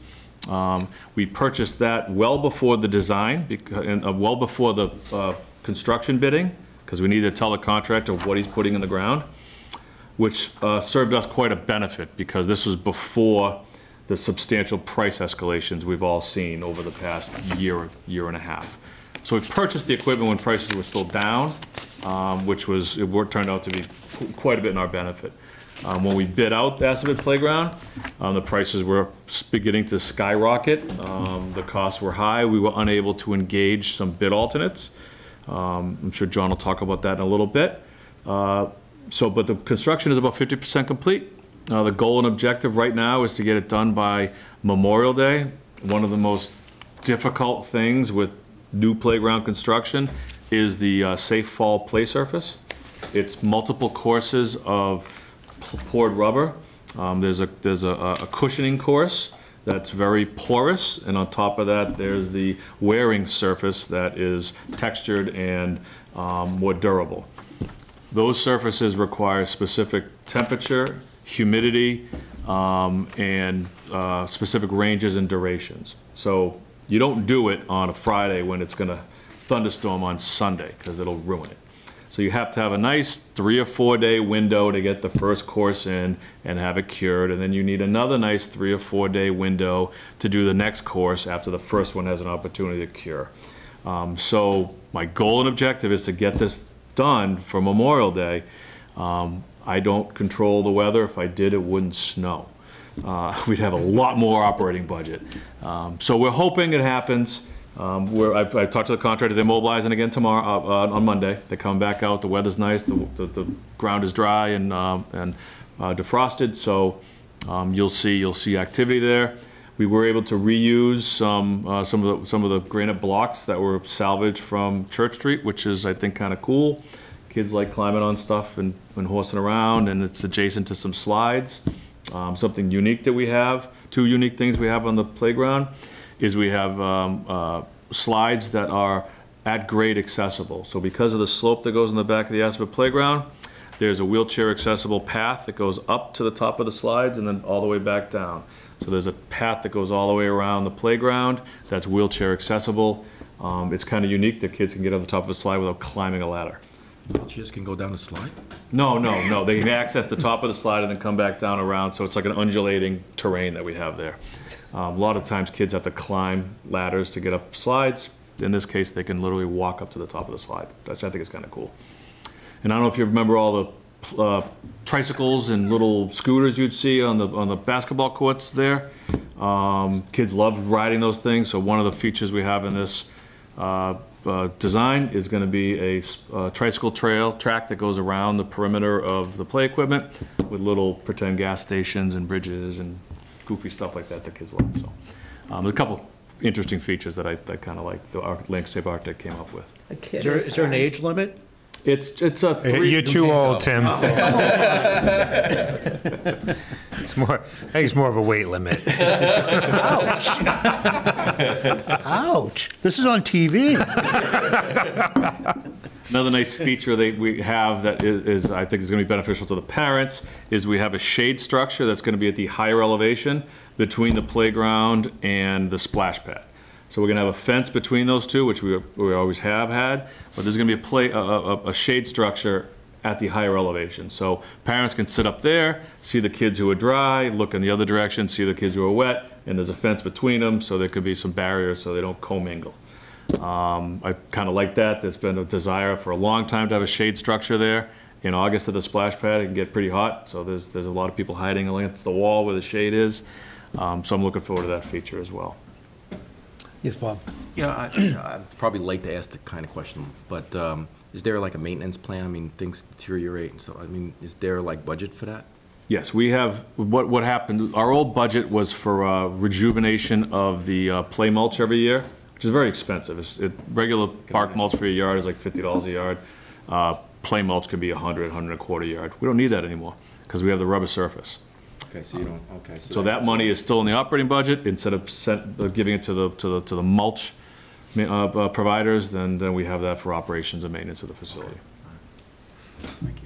We purchased that well before the design, well before the construction bidding, because we needed to tell the contractor what he's putting in the ground, which served us quite a benefit, because this was before the substantial price escalations we've all seen over the past year and a half. So we purchased the equipment when prices were still down, which turned out to be quite a bit in our benefit. When we bid out the Assabet Playground, the prices were beginning to skyrocket. The costs were high. We were unable to engage some bid alternates. I'm sure John will talk about that in a little bit. But the construction is about 50% complete. The goal and objective right now is to get it done by Memorial Day. One of the most difficult things with new playground construction is the safe fall play surface. It's multiple courses of poured rubber. There's a cushioning course that's very porous, and on top of that there's the wearing surface that is textured and more durable. those surfaces require specific temperature, humidity, and specific ranges and durations. So you don't do it on a Friday when it's going to thunderstorm on Sunday, because it'll ruin it. So you have to have a nice 3 or 4 day window to get the first course in and have it cured, and then you need another nice 3 or 4 day window to do the next course after the first one has an opportunity to cure. So my goal and objective is to get this done for Memorial Day. I don't control the weather. If I did, it wouldn't snow. We'd have a lot more operating budget. So we're hoping it happens. I talked to the contractor. They're mobilizing again tomorrow, on Monday. They come back out. The weather's nice. The ground is dry and defrosted. So you'll see activity there. We were able to reuse some of the granite blocks that were salvaged from Church Street, which is, I think, kind of cool. Kids like climbing on stuff and horsing around, and it's adjacent to some slides. Something unique that we have, 2 unique things we have on the playground, is we have slides that are at grade accessible. So because of the slope that goes in the back of the Assabet playground, there's a wheelchair accessible path that goes up to the top of the slides and then all the way back down. So there's a path that goes all the way around the playground that's wheelchair accessible. It's kind of unique that kids can get on the top of a slide without climbing a ladder.
Wheelchairs can go down the slide?
No. They can access the top of the slide and then come back down around, so it's like an undulating terrain that we have there. A lot of times kids have to climb ladders to get up slides. In this case, they can literally walk up to the top of the slide. Which I think is kind of cool. And I don't know if you remember all the tricycles and little scooters you'd see on the basketball courts there. Kids love riding those things, so one of the features we have in this design is going to be a tricycle track that goes around the perimeter of the play equipment with little pretend gas stations and bridges and goofy stuff like that kids love. So there's a couple interesting features that I kind of like the Landscape Architect came up with.
Is there an age limit?
It's a 3.
You're too old, Tim. It's more. I think it's more of a weight limit.
Ouch. Ouch. This is on TV.
Another nice feature that we have that is I think is going to be beneficial to the parents is we have a shade structure that's going to be at the higher elevation between the playground and the splash pad. So we're going to have a fence between those two, which we always have had, but there's going to be a shade structure at the higher elevation. So parents can sit up there, see the kids who are dry, look in the other direction, see the kids who are wet, and there's a fence between them, so there could be some barriers so they don't commingle. I kind of like that. There's been a desire for a long time to have a shade structure there. In August at the splash pad, it can get pretty hot, so there's a lot of people hiding against the wall where the shade is. So I'm looking forward to that feature as well.
Yes, Bob.
Yeah, I'd probably late to ask the kind of question, but is there like a maintenance plan? I mean, things deteriorate, and so, I mean, is there like budget for that?
Yes, we have, what happened, our old budget was for rejuvenation of the play mulch every year, which is very expensive. Regular bark mulch for your yard is like $50 a yard. Play mulch can be $100, $125 a yard. We don't need that anymore because we have the rubber surface.
Okay, so you don't, okay.
So that money is still in the operating budget. Instead of giving it to the mulch providers, then we have that for operations and maintenance of the facility.
Thank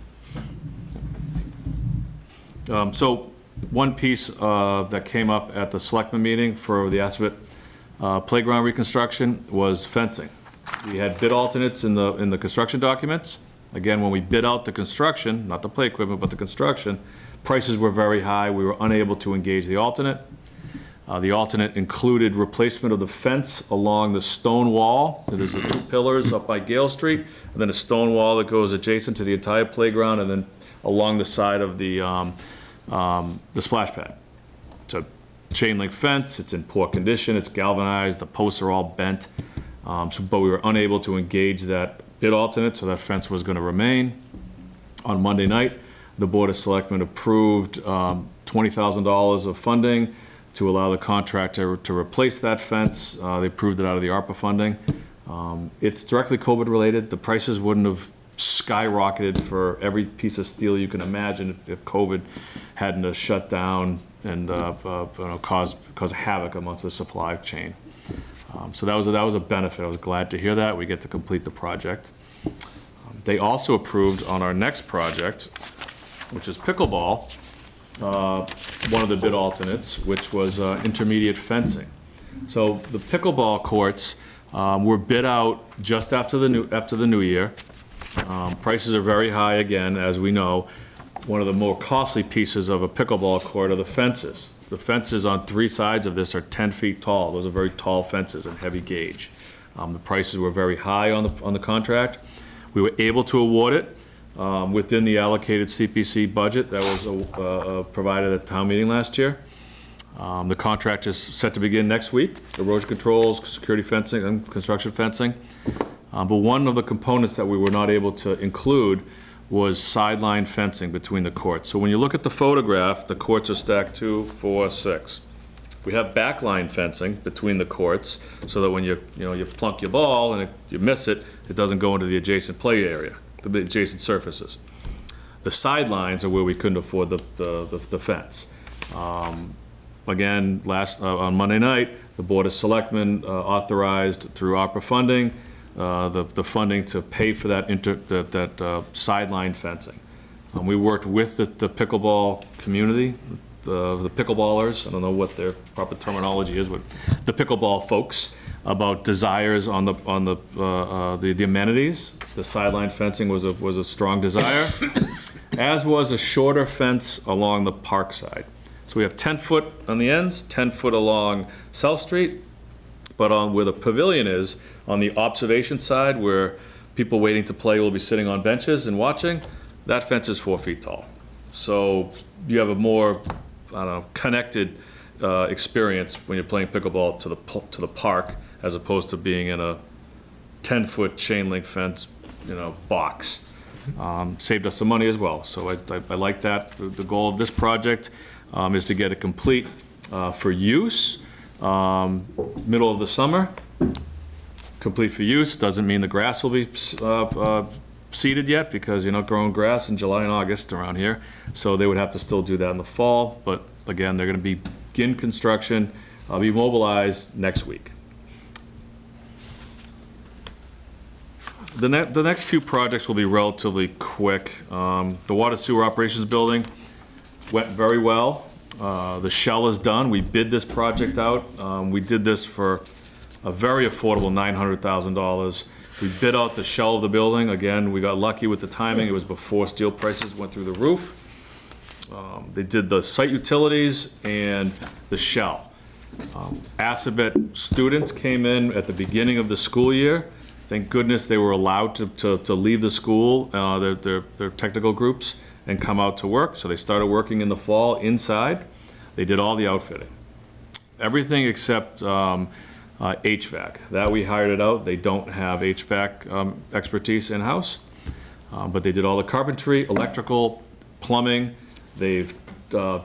you.
So one piece that came up at the selectmen meeting for the Assabet playground reconstruction was fencing. We had bid alternates in the construction documents. Again, when we bid out the construction, not the play equipment, but the construction, prices were very high. We were unable to engage the alternate. The alternate included replacement of the fence along the stone wall. There's the 2 pillars up by Gale Street, and then a stone wall that goes adjacent to the entire playground, and then along the side of the splash pad. It's a chain link fence. It's in poor condition. It's galvanized. The posts are all bent. But we were unable to engage that bid alternate, so that fence was going to remain. On Monday night, the Board of Selectmen approved $20,000 of funding to allow the contractor to replace that fence. They approved it out of the ARPA funding. It's directly COVID related. The prices wouldn't have skyrocketed for every piece of steel you can imagine if COVID hadn't shut down and caused havoc amongst the supply chain. So that was a benefit. I was glad to hear that. We get to complete the project. They also approved on our next project, which is pickleball, one of the bid alternates, which was intermediate fencing. So the pickleball courts were bid out just after the new year. Prices are very high again, as we know. One of the more costly pieces of a pickleball court are the fences. The fences on 3 sides of this are 10 feet tall. Those are very tall fences and heavy gauge. The prices were very high on the contract. We were able to award it within the allocated CPC budget that was provided at town meeting last year. The contract is set to begin next week. Erosion controls, security fencing, and construction fencing. But one of the components that we were not able to include was sideline fencing between the courts. So when you look at the photograph, the courts are stacked 2, 4, 6. We have backline fencing between the courts so that when you plunk your ball and you miss it, it doesn't go into the adjacent play area, the adjacent surfaces. The sidelines are where we couldn't afford the fence. Again, on Monday night, the Board of Selectmen authorized through ARPA funding the funding to pay for that sideline fencing. We worked with the pickleball community, the pickleballers, I don't know what their proper terminology is, but the pickleball folks, about desires on the amenities. The sideline fencing was a strong desire, as was a shorter fence along the park side. So we have 10 foot on the ends, 10 foot along South Street, but on where the pavilion is, on the observation side where people waiting to play will be sitting on benches and watching, that fence is 4 feet tall. So you have a more, I don't know, connected experience when you're playing pickleball to the park, as opposed to being in a 10-foot chain link fence, box. Saved us some money as well. So I like that. The goal of this project is to get it complete for use middle of the summer. Complete for use doesn't mean the grass will be seeded yet, because you're not growing grass in July and August around here. So they would have to still do that in the fall. But again, they're going to begin construction. I'll be mobilized next week. The next few projects will be relatively quick. The water sewer operations building went very well. The shell is done. We bid this project out. We did this for a very affordable $900,000. We bid out the shell of the building. Again, we got lucky with the timing. It was before steel prices went through the roof. They did the site utilities and the shell. Assabet students came in at the beginning of the school year. Thank goodness they were allowed to leave the school, their technical groups, and come out to work. So they started working in the fall inside. They did all the outfitting. Everything except HVAC. That we hired it out. They don't have HVAC expertise in-house. But they did all the carpentry, electrical, plumbing. They've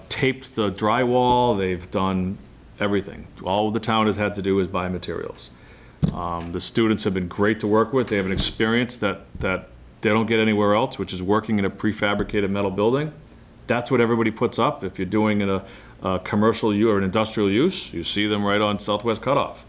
taped the drywall. They've done everything. All the town has had to do is buy materials. The students have been great to work with. They have an experience that they don't get anywhere else, which is working in a prefabricated metal building. That's what everybody puts up. If you're doing in a commercial or an industrial use, you see them right on Southwest Cutoff.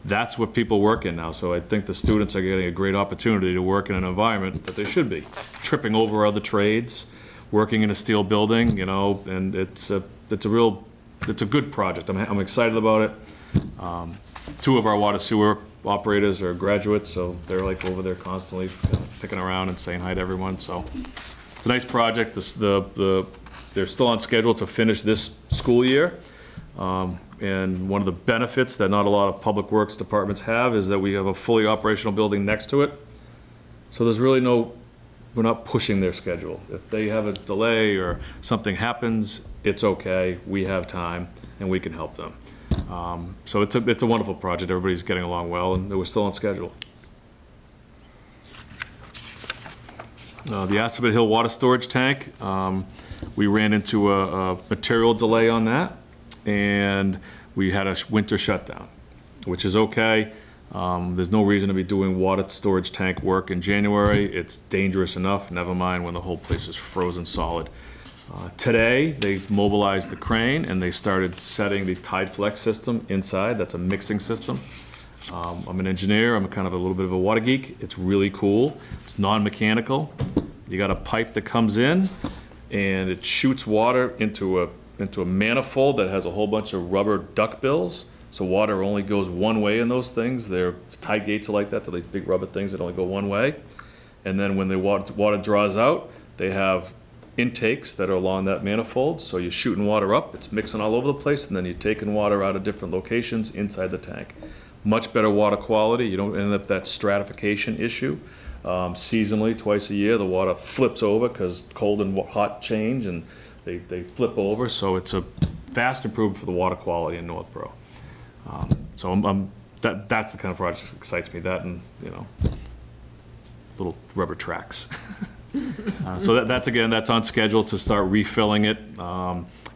That's what people work in now. So I think the students are getting a great opportunity to work in an environment that they should be. Tripping over other trades, working in a steel building, and it's a good project. I'm excited about it. 2 of our water sewer operators are graduates, so they're like over there constantly picking around and saying hi to everyone. So it's a nice project. They're still on schedule to finish this school year. And one of the benefits that not a lot of public works departments have is that we have a fully operational building next to it. So there's really we're not pushing their schedule. If they have a delay or something happens, it's okay. We have time and we can help them. So it's a wonderful project. Everybody's getting along well, and we're still on schedule. The Assabet Hill water storage tank, we ran into a material delay on that, and we had a winter shutdown, which is okay. There's no reason to be doing water storage tank work in January. It's dangerous enough, never mind when the whole place is frozen solid. Today, they mobilized the crane and they started setting the Tide Flex system inside. That's a mixing system. I'm an engineer, I'm kind of a little bit of a water geek. It's really cool. It's non-mechanical. You got a pipe that comes in and it shoots water into a manifold that has a whole bunch of rubber duckbills. So water only goes one way in those things. Their tide gates are like that. They're these big rubber things that only go one way. And then when the water draws out, they have intakes that are along that manifold. So you're shooting water up, it's mixing all over the place, and then you're taking water out of different locations inside the tank. Much better water quality. You don't end up that stratification issue. Seasonally, twice a year, the water flips over because cold and hot change, and they flip over. So it's a vast improvement for the water quality in Northborough. So that's the kind of project that excites me. That and, you know, little rubber tracks. So that's on schedule to start refilling it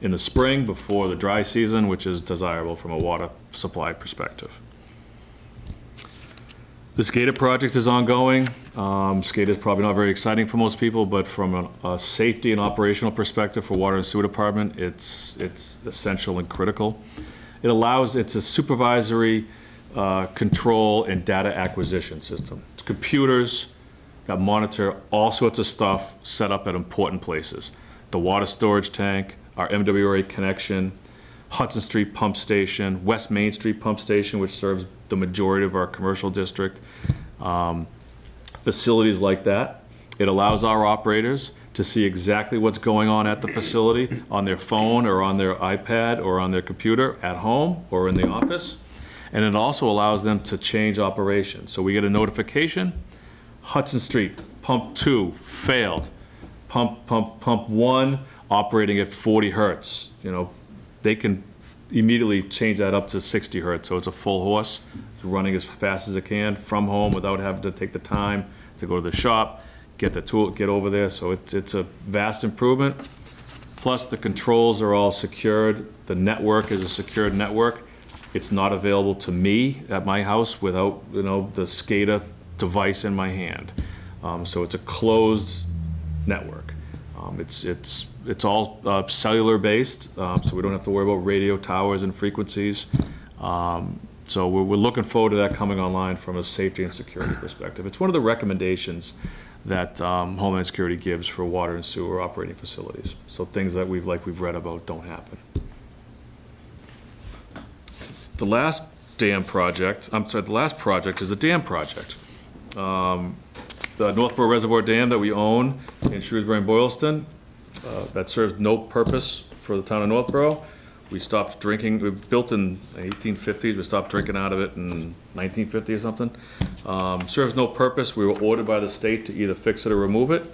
in the spring before the dry season, which is desirable from a water supply perspective. The SCADA project is ongoing. SCADA is probably not very exciting for most people, but from a safety and operational perspective for water and sewer department, it's essential and critical. It's a supervisory control and data acquisition system. It's computers that monitor all sorts of stuff set up at important places. The water storage tank, our MWRA connection, Hudson Street Pump Station, West Main Street Pump Station, which serves the majority of our commercial district. Facilities like that. It allows our operators to see exactly what's going on at the facility on their phone or on their iPad or on their computer at home or in the office. And it also allows them to change operations. So we get a notification, Hudson Street, pump 2 failed. Pump 1 operating at 40 hertz. You know, they can immediately change that up to 60 hertz. So it's a full horse. It's running as fast as it can from home without having to take the time to go to the shop, get the tool, get over there. So it's a vast improvement. Plus the controls are all secured. The network is a secured network. It's not available to me at my house without, you know, the SCADA device in my hand. So it's a closed network. It's all cellular based, so we don't have to worry about radio towers and frequencies. So we're looking forward to that coming online from a safety and security perspective. It's one of the recommendations that Homeland Security gives for water and sewer operating facilities. So things that we've read about don't happen. The last project is a dam project. The Northborough Reservoir Dam that we own in Shrewsbury and Boylston, that serves no purpose for the town of Northborough. We stopped drinking, we built in the 1850s, we stopped drinking out of it in 1950 or something. Serves no purpose. We were ordered by the state to either fix it or remove it.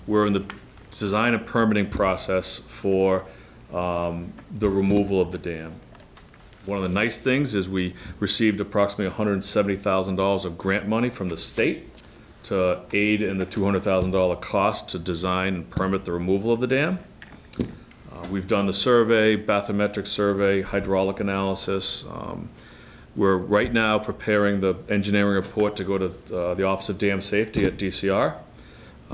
We're in the design and permitting process for the removal of the dam. One of the nice things is we received approximately $170,000 of grant money from the state to aid in the $200,000 cost to design and permit the removal of the dam. We've done the survey, bathymetric survey, hydraulic analysis. We're right now preparing the engineering report to go to the Office of Dam Safety at DCR.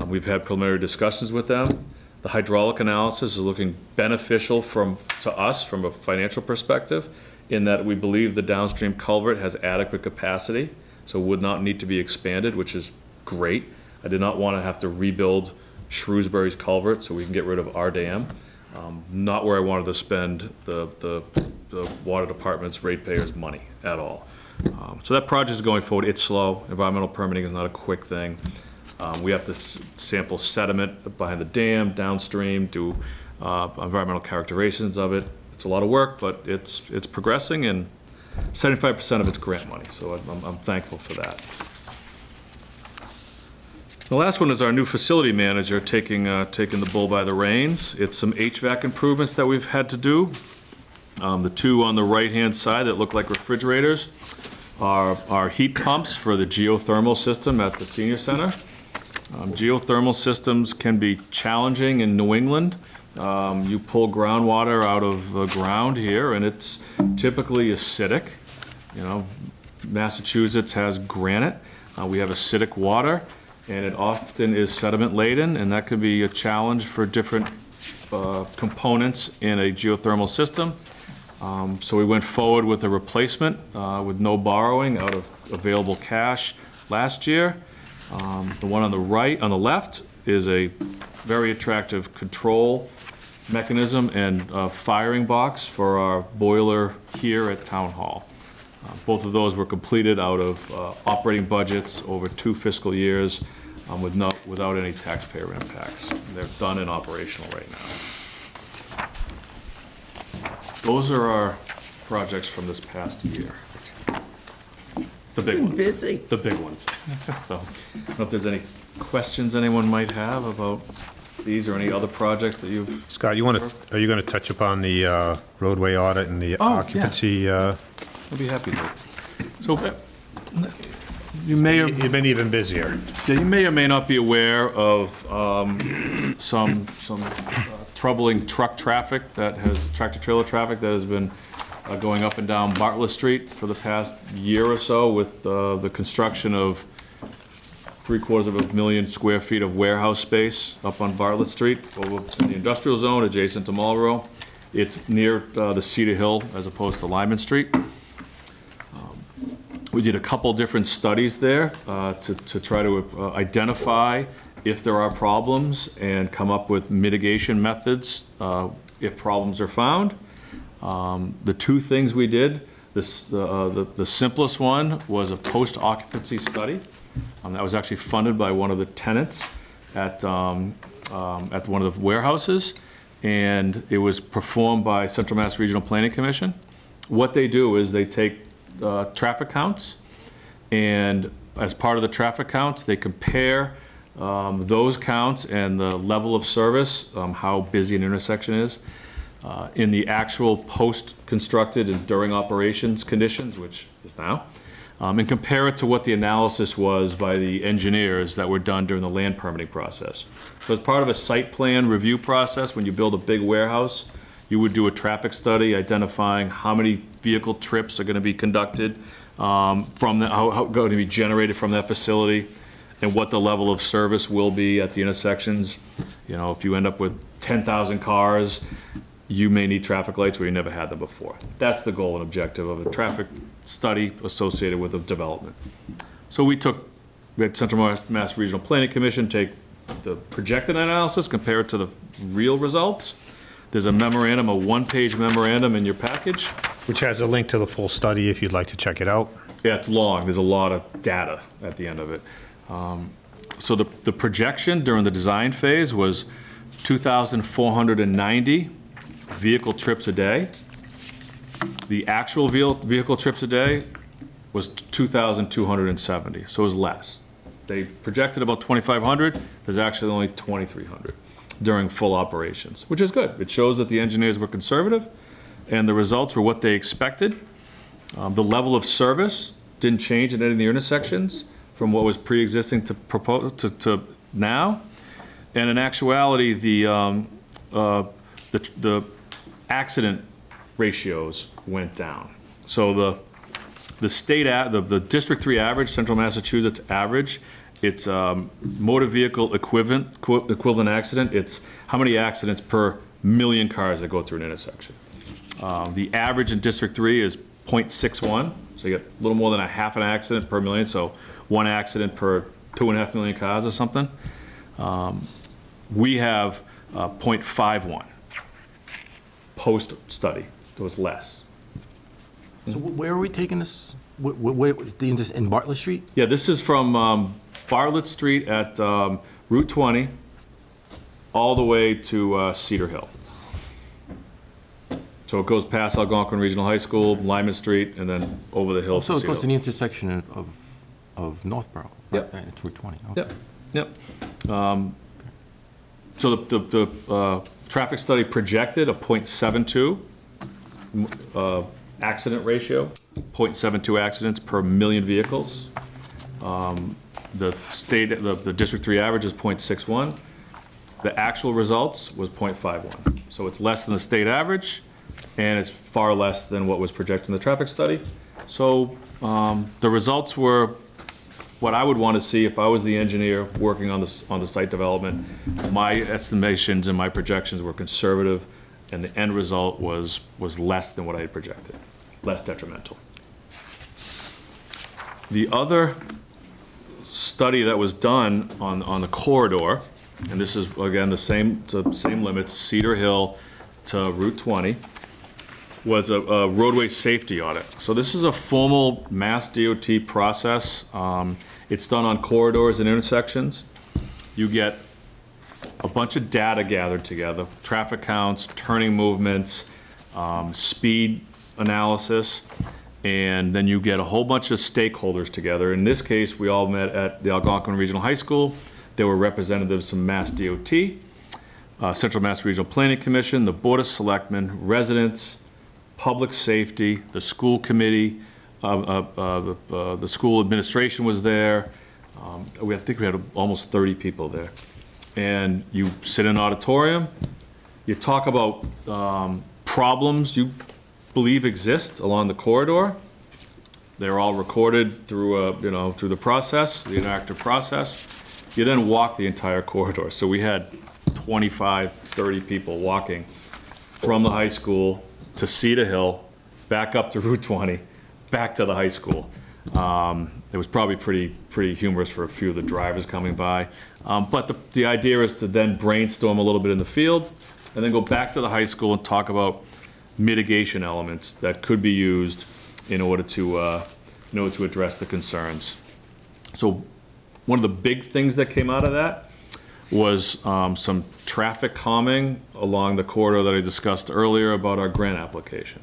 We've had preliminary discussions with them. The hydraulic analysis is looking beneficial to us from a financial perspective, in that we believe the downstream culvert has adequate capacity, so would not need to be expanded, which is great. I did not want to have to rebuild Shrewsbury's culvert so we can get rid of our dam. Not where I wanted to spend the water department's ratepayers' money at all. So that project is going forward. It's slow. Environmental permitting is not a quick thing. We have to sample sediment behind the dam, downstream, do environmental characterizations of it. It's a lot of work, but it's progressing, and 75% of it's grant money, so I'm thankful for that. The last one is our new facility manager taking the bull by the reins. It's some HVAC improvements that we've had to do. The two on the right-hand side that look like refrigerators are heat pumps for the geothermal system at the senior center. Geothermal systems can be challenging in New England. You pull groundwater out of the ground here, and it's typically acidic. You know, Massachusetts has granite. We have acidic water, and it often is sediment laden, and that could be a challenge for different components in a geothermal system. So we went forward with a replacement with no borrowing out of available cash last year. The one on the right, on the left, is a very attractive control mechanism and firing box for our boiler here at Town Hall. Both of those were completed out of operating budgets over 2 fiscal years without any taxpayer impacts. They're done and operational right now. Those are our projects from this past year. The big ones.
Busy.
The big ones. So, I don't know if there's any questions anyone might have about these or any other projects that you've...
Scott, are you going to touch upon the roadway audit and the
Oh, yeah.
occupancy?
I'd be happy to. So, you may or...
You've been even busier.
Yeah, you may or may not be aware of some troubling tractor-trailer traffic that has been going up and down Bartlett Street for the past year or so with the construction of 750,000 square feet of warehouse space up on Bartlett Street over in the industrial zone adjacent to Marlboro. It's near the Cedar Hill as opposed to Lyman Street. We did a couple different studies there to try to identify if there are problems and come up with mitigation methods if problems are found. The 2 things we did, the simplest one was a post-occupancy study. That was actually funded by one of the tenants at one of the warehouses, and it was performed by Central Mass Regional Planning Commission. What they do is they take traffic counts, and as part of the traffic counts, they compare those counts and the level of service, how busy an intersection is, in the actual post-constructed and during operations conditions, which is now, and compare it to what the analysis was by the engineers that were done during the land permitting process. So as part of a site plan review process, when you build a big warehouse, you would do a traffic study identifying how many vehicle trips are going to be conducted how going to be generated from that facility, and what the level of service will be at the intersections. You know, if you end up with 10,000 cars, you may need traffic lights where you never had them before. That's the goal and objective of a traffic study associated with the development. So we had Central Mass Regional Planning Commission take the projected analysis, compare it to the real results. There's a memorandum, a 1-page memorandum in your package.
Which has a link to the full study if you'd like to check it out.
Yeah, it's long. There's a lot of data at the end of it. So the projection during the design phase was 2,490 vehicle trips a day. The actual vehicle trips a day was 2,270, so it was less. They projected about 2,500. There's actually only 2,300 during full operations, which is good. It shows that the engineers were conservative and the results were what they expected. The level of service didn't change at any of the intersections from what was pre-existing to now. And in actuality, the accident ratios went down. So the District 3 average, Central Massachusetts average, it's motor vehicle equivalent accident. It's how many accidents per million cars that go through an intersection. The average in District 3 is 0.61, so you get a little more than a half an accident per million, so 1 accident per 2.5 million cars or something. We have 0.51 post-study, so it's less.
So where are we taking this? In Bartlett Street?
Yeah, this is from Bartlett Street at Route 20 all the way to Cedar Hill. So it goes past Algonquin Regional High School, Lyman Street, and then over the hill to
So it
Cedar
goes to
Hill.
the intersection of Northborough?
Yep.
It's Route 20, okay.
Yep. So the traffic study projected a 0.72 accident ratio, 0.72 accidents per million vehicles. The District 3 average is 0.61. The actual results was 0.51. So it's less than the state average, and it's far less than what was projected in the traffic study. So the results were what I would want to see if I was the engineer working on the site development. My estimations and my projections were conservative and the end result was less than what I had projected, less detrimental. The other study that was done on the corridor, and this is, again, the same limits, Cedar Hill to Route 20, was a roadway safety audit. So this is a formal Mass DOT process. It's done on corridors and intersections. You get a bunch of data gathered together, traffic counts, turning movements, speed analysis, and then you get a whole bunch of stakeholders together. In this case, we all met at the Algonquin Regional High School. There were representatives from Mass DOT, Central Mass Regional Planning Commission, the Board of Selectmen, residents, public safety, the school committee, the school administration was there. I think we had almost 30 people there. And you sit in an auditorium, you talk about problems you believe exist along the corridor. They're all recorded through, through the process, the interactive process. You then walk the entire corridor. So we had 25, 30 people walking from the high school to Cedar Hill, back up to Route 20, back to the high school. It was probably pretty humorous for a few of the drivers coming by. But the idea is to then brainstorm a little bit in the field and then go back to the high school and talk about mitigation elements that could be used in order to address the concerns. So one of the big things that came out of that was some traffic calming along the corridor that I discussed earlier about our grant application.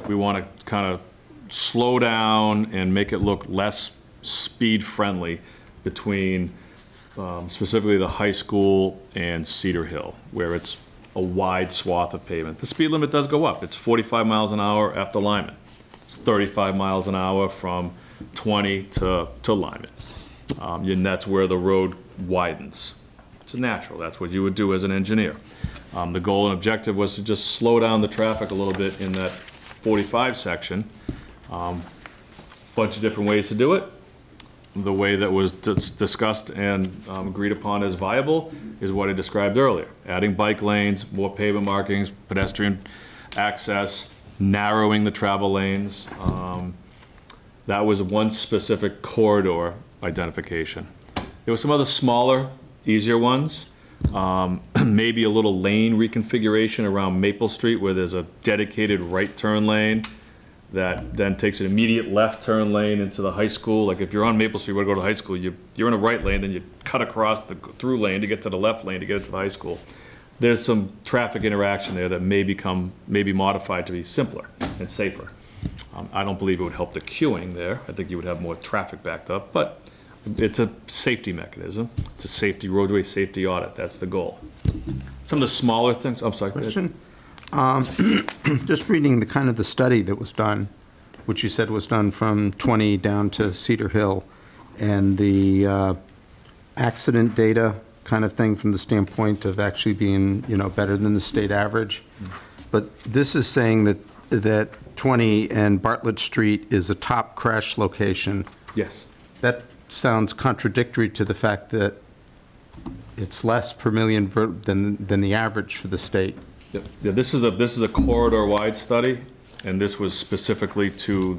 We want to kind of slow down and make it look less speed friendly between specifically the high school and Cedar Hill, where it's a wide swath of pavement. The speed limit does go up. It's 45 miles an hour after Lyman. It's 35 miles an hour from 20 to Lyman. And that's where the road widens. It's natural. That's what you would do as an engineer. The goal and objective was to just slow down the traffic a little bit in that 45 section. Bunch of different ways to do it. The way that was discussed and agreed upon as viable is what I described earlier. Adding bike lanes, more pavement markings, pedestrian access, narrowing the travel lanes. That was one specific corridor identification. There were some other smaller, easier ones. Maybe a little lane reconfiguration around Maple Street where there's a dedicated right turn lane that then takes an immediate left turn lane into the high school. Like if you're on Maple Street, you want to go to the high school, you're in a right lane, then you cut across the through lane to get to the left lane to get into the high school. There's some traffic interaction there that may be modified to be simpler and safer. I don't believe it would help the queuing there. I think you would have more traffic backed up, but it's a safety mechanism. It's a roadway safety audit. That's the goal. Some of the smaller things, I'm sorry.
Question? Just reading the study that was done, which you said was done from 20 down to Cedar Hill, and the accident data kind of thing from the standpoint of actually being, better than the state average. But this is saying that 20 and Bartlett Street is a top crash location.
Yes.
That sounds contradictory to the fact that it's less per million than the average for the state.
Yep. Yeah, this is a corridor-wide study, and this was specifically to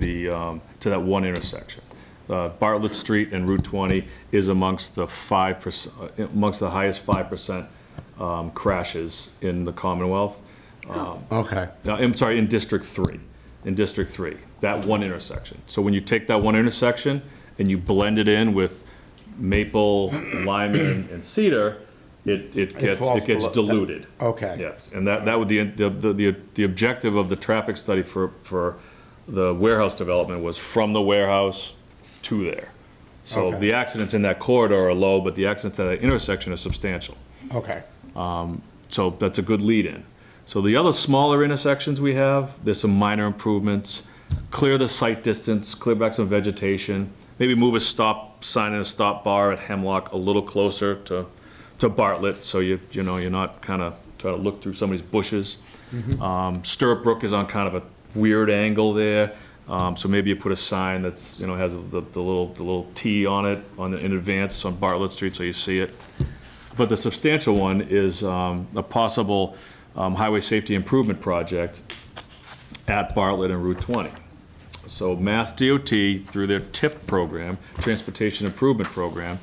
that one intersection. Bartlett Street and Route 20 is amongst the 5%, amongst the highest 5% crashes in the Commonwealth.
Okay.
I'm sorry, in District 3. In District 3, that one intersection. So when you take that one intersection and you blend it in with Maple, Lyman, and Cedar, it gets diluted.
Okay.
Yes, and that would the objective of the traffic study for the warehouse development was from the warehouse to there. So
Okay.
the accidents in that corridor are low, but the accidents at that intersection are substantial.
Okay.
So that's a good lead-in. So the other smaller intersections we have, there's some minor improvements. Clear the sight distance, clear back some vegetation, maybe move a stop sign and a stop bar at Hemlock a little closer to Bartlett, so you're not kind of trying to look through somebody's bushes. Stirrup Brook is on kind of a weird angle there, so maybe you put a sign that's has the little T on it in advance on Bartlett Street so you see it. But the substantial one is a possible highway safety improvement project at Bartlett and Route 20. So Mass DOT, through their TIP program, Transportation Improvement Program,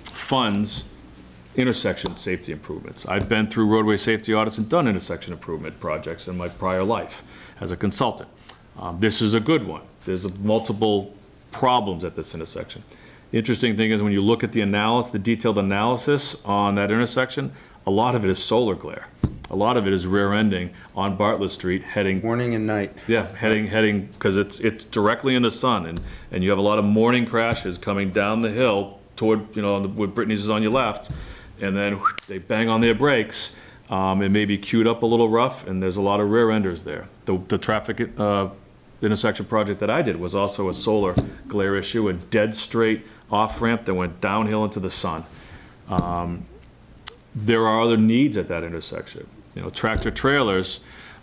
funds intersection safety improvements. I've been through roadway safety audits and done intersection improvement projects in my prior life as a consultant. This is a good one. There's multiple problems at this intersection. Interesting thing is when you look at the analysis, the detailed analysis on that intersection, a lot of it is solar glare. A lot of it is rear ending on Bartlett Street heading.
Morning and night.
Yeah, heading, because it's directly in the sun, and you have a lot of morning crashes coming down the hill toward, where Brittany's is on your left, and then whoosh, they bang on their brakes. It may be queued up a little rough, and there's a lot of rear enders there. The traffic intersection project that I did was also a solar glare issue, a dead straight off ramp that went downhill into the sun. There are other needs at that intersection. Tractor trailers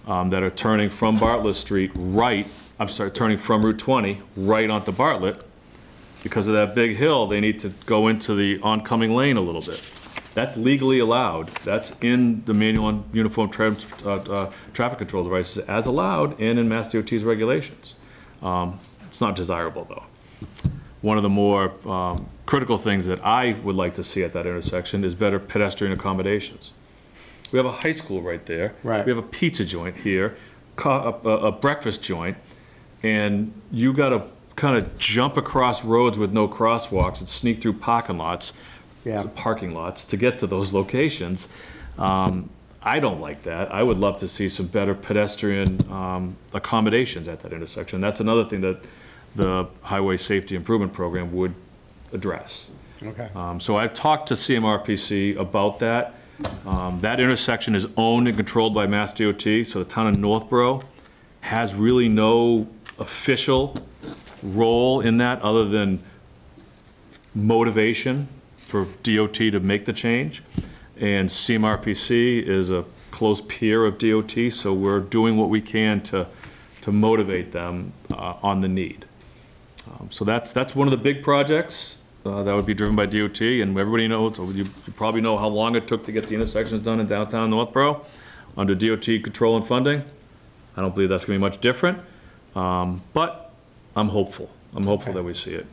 that are turning from Bartlett Street turning from Route 20 right onto Bartlett. Because of that big hill, they need to go into the oncoming lane a little bit. That's legally allowed. That's in the manual on uniform traffic control devices as allowed and in Mass DOT's regulations. It's not desirable, though. One of the more critical things that I would like to see at that intersection is better pedestrian accommodations. We have a high school right there.
Right.
We have a pizza joint here, a breakfast joint, and you got to kind of jump across roads with no crosswalks and sneak through parking lots to get to those locations. I don't like that. I would love to see some better pedestrian accommodations at that intersection. That's another thing that the Highway Safety Improvement Program would address.
Okay.
So I've talked to CMRPC about that. That intersection is owned and controlled by Mass DOT, so the town of Northborough has really no official role in that other than motivation for DOT to make the change. And CMRPC is a close peer of DOT, so we're doing what we can to motivate them on the need. So that's one of the big projects that would be driven by DOT, and everybody knows, you probably know how long it took to get the intersections done in downtown Northborough under DOT control and funding. I don't believe that's going to be much different, but I'm hopeful. I'm hopeful that we see it,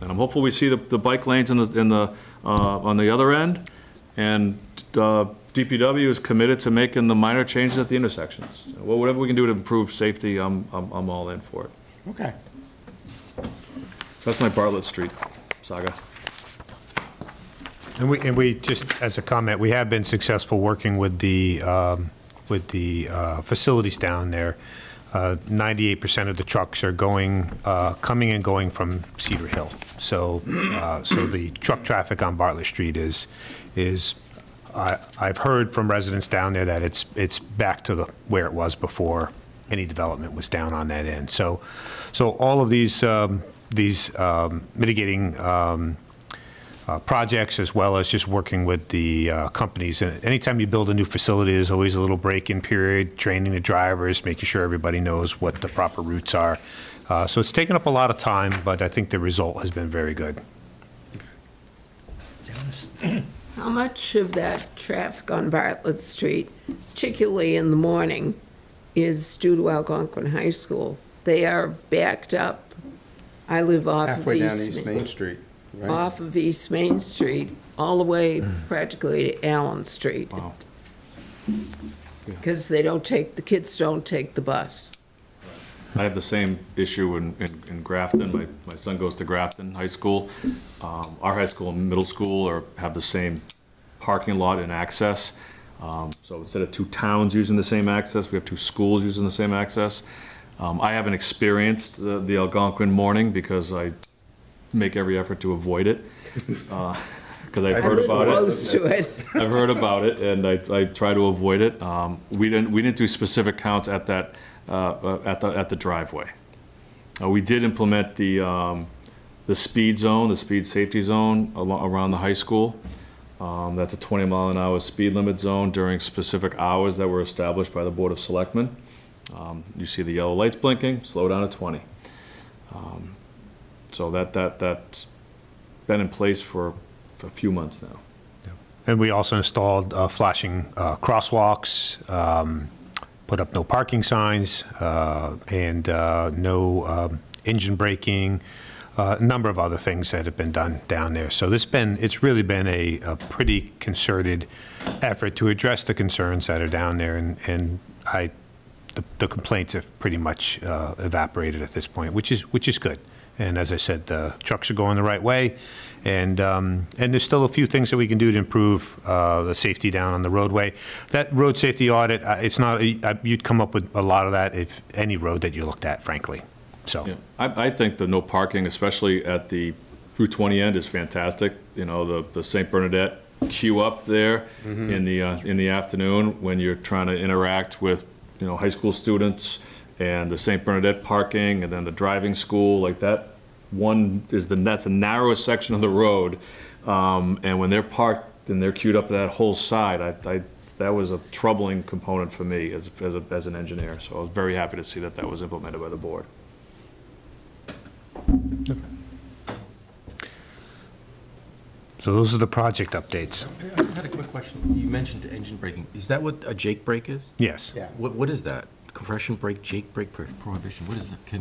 and I'm hopeful we see the bike lanes on the other end, and DPW is committed to making the minor changes at the intersections. Well, whatever we can do to improve safety, I'm all in for it.
Okay.
That's my Bartlett Street saga.
And we just, as a comment, we have been successful working with the facilities down there. 98% of the trucks are coming and going from Cedar Hill. So the truck traffic on Bartlett Street is I've heard from residents down there that it's back to where it was before any development was down on that end. So all of these mitigating projects, as well as just working with the companies. And anytime you build a new facility, there's always a little break-in period, training the drivers, making sure everybody knows what the proper routes are. So it's taken up a lot of time, but I think the result has been very good.
How much of that traffic on Bartlett Street, particularly in the morning, is due to Algonquin High School? They are backed up. I live off
Halfway
of
down East Main Street, right?
Off of East Main Street, all the way practically to Allen Street.
Wow.
Because the kids don't take the bus.
I have the same issue in Grafton. My son goes to Grafton High School. Our high school and middle school have the same parking lot and access. So instead of two towns using the same access, we have two schools using the same access. I haven't experienced the Algonquin morning because I make every effort to avoid it. Because I've heard about
close to it.
I've heard about it, and I try to avoid it. We didn't do specific counts at that at the driveway. We did implement the speed zone, the speed safety zone around the high school. That's a 20-mile-an-hour speed limit zone during specific hours that were established by the Board of Selectmen. You see the yellow lights blinking, slow down to 20. So that's been in place for a few months now.
And we also installed flashing crosswalks, put up no parking signs, and no engine braking, a number of other things that have been done down there. So it's really been a pretty concerted effort to address the concerns that are down there, and the complaints have pretty much evaporated at this point, which is good. And as I said, the trucks are going the right way, and there's still a few things that we can do to improve the safety down on the roadway. That road safety audit, it's not, you'd come up with a lot of that if any road that you looked at, frankly. So
Yeah, I think the no parking, especially at the Route 20 end, is fantastic. You know, the St. Bernadette queue up there in the afternoon when you're trying to interact with, you know, high school students, and the St. Bernadette parking, and then the driving school, like that one is that's the narrowest section of the road. And when they're parked and they're queued up that whole side, that was a troubling component for me as an engineer. So I was very happy to see that was implemented by the board.
So those are the project updates.
I had a quick question. You mentioned engine braking. Is that what a Jake brake is?
Yes.
Yeah.
What is that? Compression brake, Jake brake prohibition? What is that?
It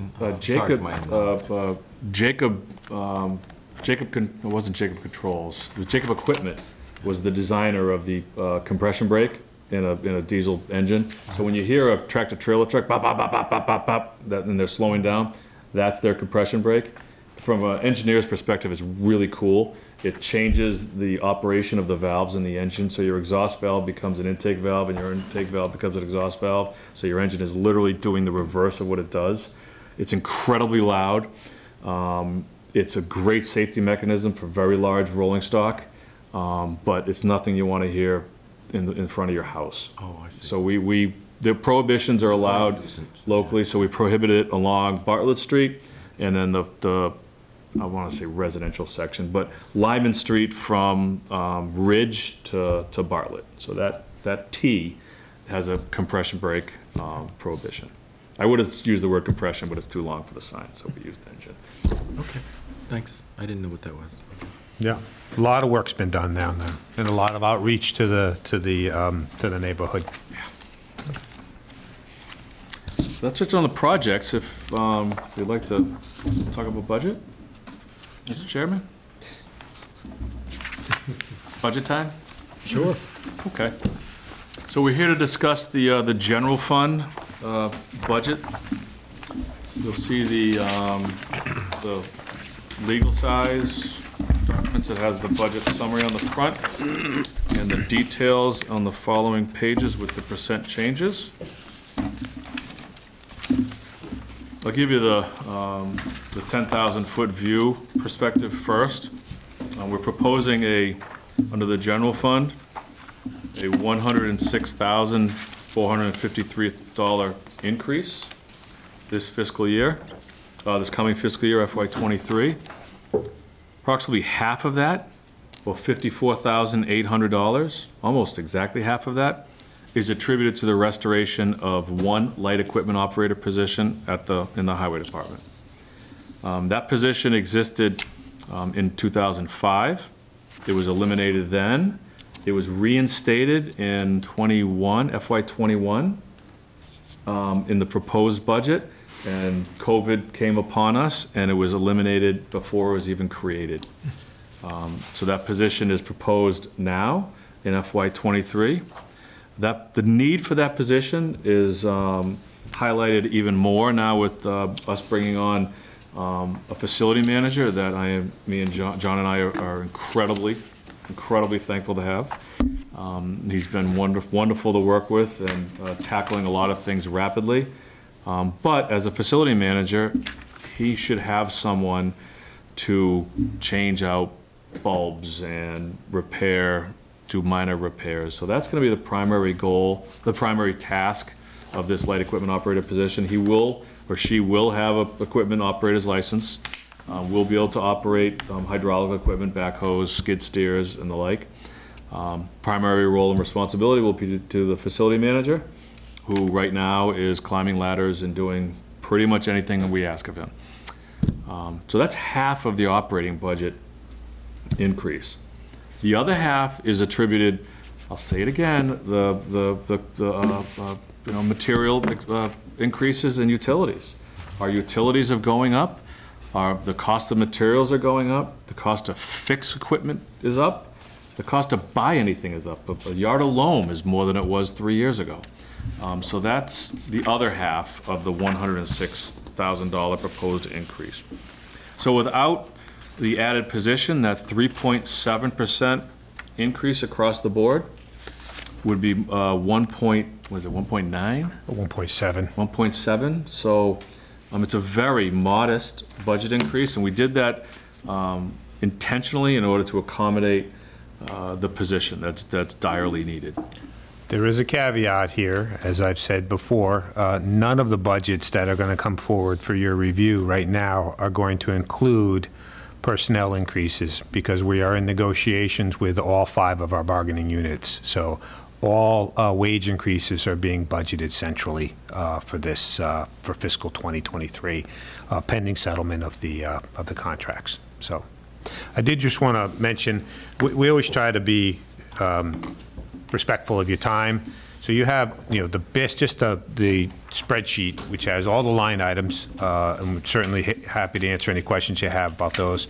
wasn't Jacob Controls. It was Jacob Equipment was the designer of the compression brake in a diesel engine. So when you hear a tractor trailer truck, bop, bop, bop, bop, bop, bop, bop, and they're slowing down, that's their compression brake. From an engineer's perspective, it's really cool. It changes the operation of the valves in the engine, so your exhaust valve becomes an intake valve, and your intake valve becomes an exhaust valve. So your engine is literally doing the reverse of what it does. It's incredibly loud. It's a great safety mechanism for very large rolling stock, but it's nothing you want to hear in front of your house.
Oh, I see.
So the prohibitions are allowed locally, so we prohibit it along Bartlett Street, and then the I want to say residential section, but Lyman Street from Ridge to Bartlett. So that T has a compression brake prohibition. I would have used the word compression, but it's too long for the sign, so we used engine.
Okay, thanks. I didn't know what that was.
Yeah. A lot of work's been done down there, and a lot of outreach to the neighborhood.
So that's it on the projects. If you'd like to talk about budget, Mr. Chairman? Budget time?
Sure.
Okay. So we're here to discuss the general fund budget. You'll see the legal size documents. It has the budget summary on the front and the details on the following pages with the percent changes. I'll give you the 10,000-foot view perspective first. We're proposing under the general fund, a $106,453 increase this fiscal year, this coming fiscal year, FY23. Approximately half of that, or $54,800, almost exactly half of that, is attributed to the restoration of one light equipment operator position in the highway department. That position existed in 2005. It was eliminated then. It was reinstated in FY21, in the proposed budget, and COVID came upon us, and it was eliminated before it was even created. So that position is proposed now in FY23. The need for that position is highlighted even more now with us bringing on a facility manager that me and John and I are incredibly thankful to have. He's been wonderful to work with and tackling a lot of things rapidly. But as a facility manager, he should have someone to change out bulbs and do minor repairs. So that's going to be the primary goal, the primary task of this light equipment operator position. He will, or she will, have a equipment operator's license. Will be able to operate hydraulic equipment, backhoes, skid steers, and the like. Primary role and responsibility will be to the facility manager, who right now is climbing ladders and doing pretty much anything that we ask of him. So that's half of the operating budget increase. The other half is attributed, I'll say it again, the material increases in utilities. Our utilities are going up. The cost of materials are going up. The cost of fixed equipment is up. The cost to buy anything is up. A yard of loam is more than it was 3 years ago. So that's the other half of the $106,000 proposed increase. So without the added position, that 3.7% increase across the board would be 1.9?
1.7.
1.7. So it's a very modest budget increase, and we did that intentionally in order to accommodate the position that's direly needed.
There is a caveat here, as I've said before. None of the budgets that are going to come forward for your review right now are going to include personnel increases, because we are in negotiations with all 5 of our bargaining units. So all wage increases are being budgeted centrally for this for fiscal 2023, pending settlement of the contracts. So I did just want to mention, we always try to be respectful of your time. So you have, the best, just the spreadsheet, which has all the line items, and we're certainly happy to answer any questions you have about those.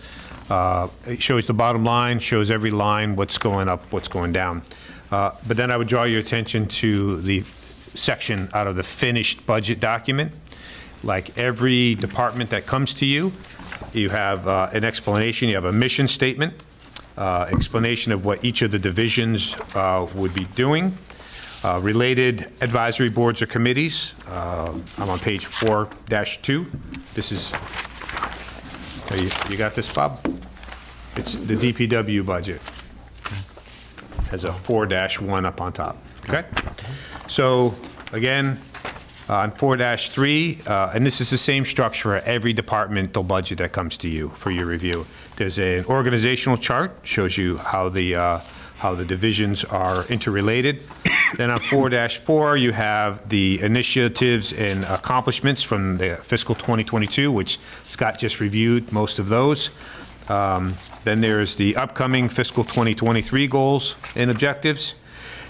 It shows the bottom line, shows every line, what's going up, what's going down. But then I would draw your attention to the section out of the finished budget document. Like every department that comes to you, you have an explanation, you have a mission statement, explanation of what each of the divisions would be doing, related advisory boards or committees. I'm on page 4-2. This is, you got this, Bob? It's the DPW budget. Has a 4-1 up on top, okay? So, again, on 4-3, and this is the same structure for every departmental budget that comes to you for your review. There's an organizational chart, shows you how the divisions are interrelated. Then on 4-4, you have the initiatives and accomplishments from the fiscal 2022, which Scott just reviewed most of those. Then there's the upcoming fiscal 2023 goals and objectives.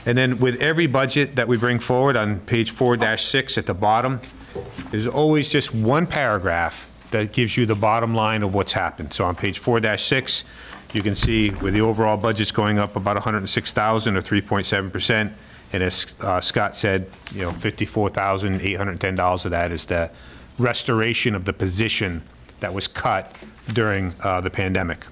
And then with every budget that we bring forward on page 4-6 at the bottom, there's always just one paragraph that gives you the bottom line of what's happened. So on page 4-6, you can see where the overall budget's going up about $106,000 or 3.7%. And as Scott said, $54,810 of that is the restoration of the position that was cut during the pandemic.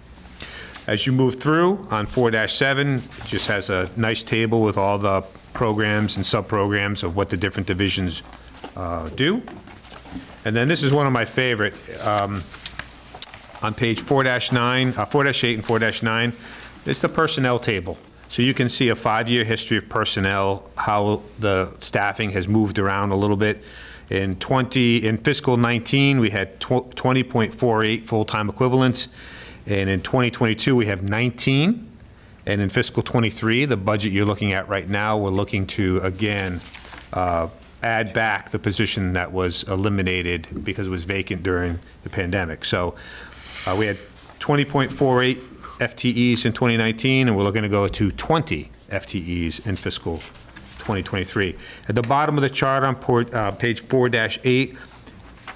As you move through on 4-7, it just has a nice table with all the programs and sub-programs of what the different divisions do. And then this is one of my favorite. On page 4-8 and 4-9, it's the personnel table. So you can see a 5-year history of personnel, how the staffing has moved around a little bit. In fiscal 19, we had 20.48 full-time equivalents. And in 2022, we have 19. And in fiscal 23, the budget you're looking at right now, we're looking to, again, add back the position that was eliminated because it was vacant during the pandemic. So we had 20.48 FTEs in 2019, and we're looking to go to 20 FTEs in fiscal 2023. At the bottom of the chart on page 4-8,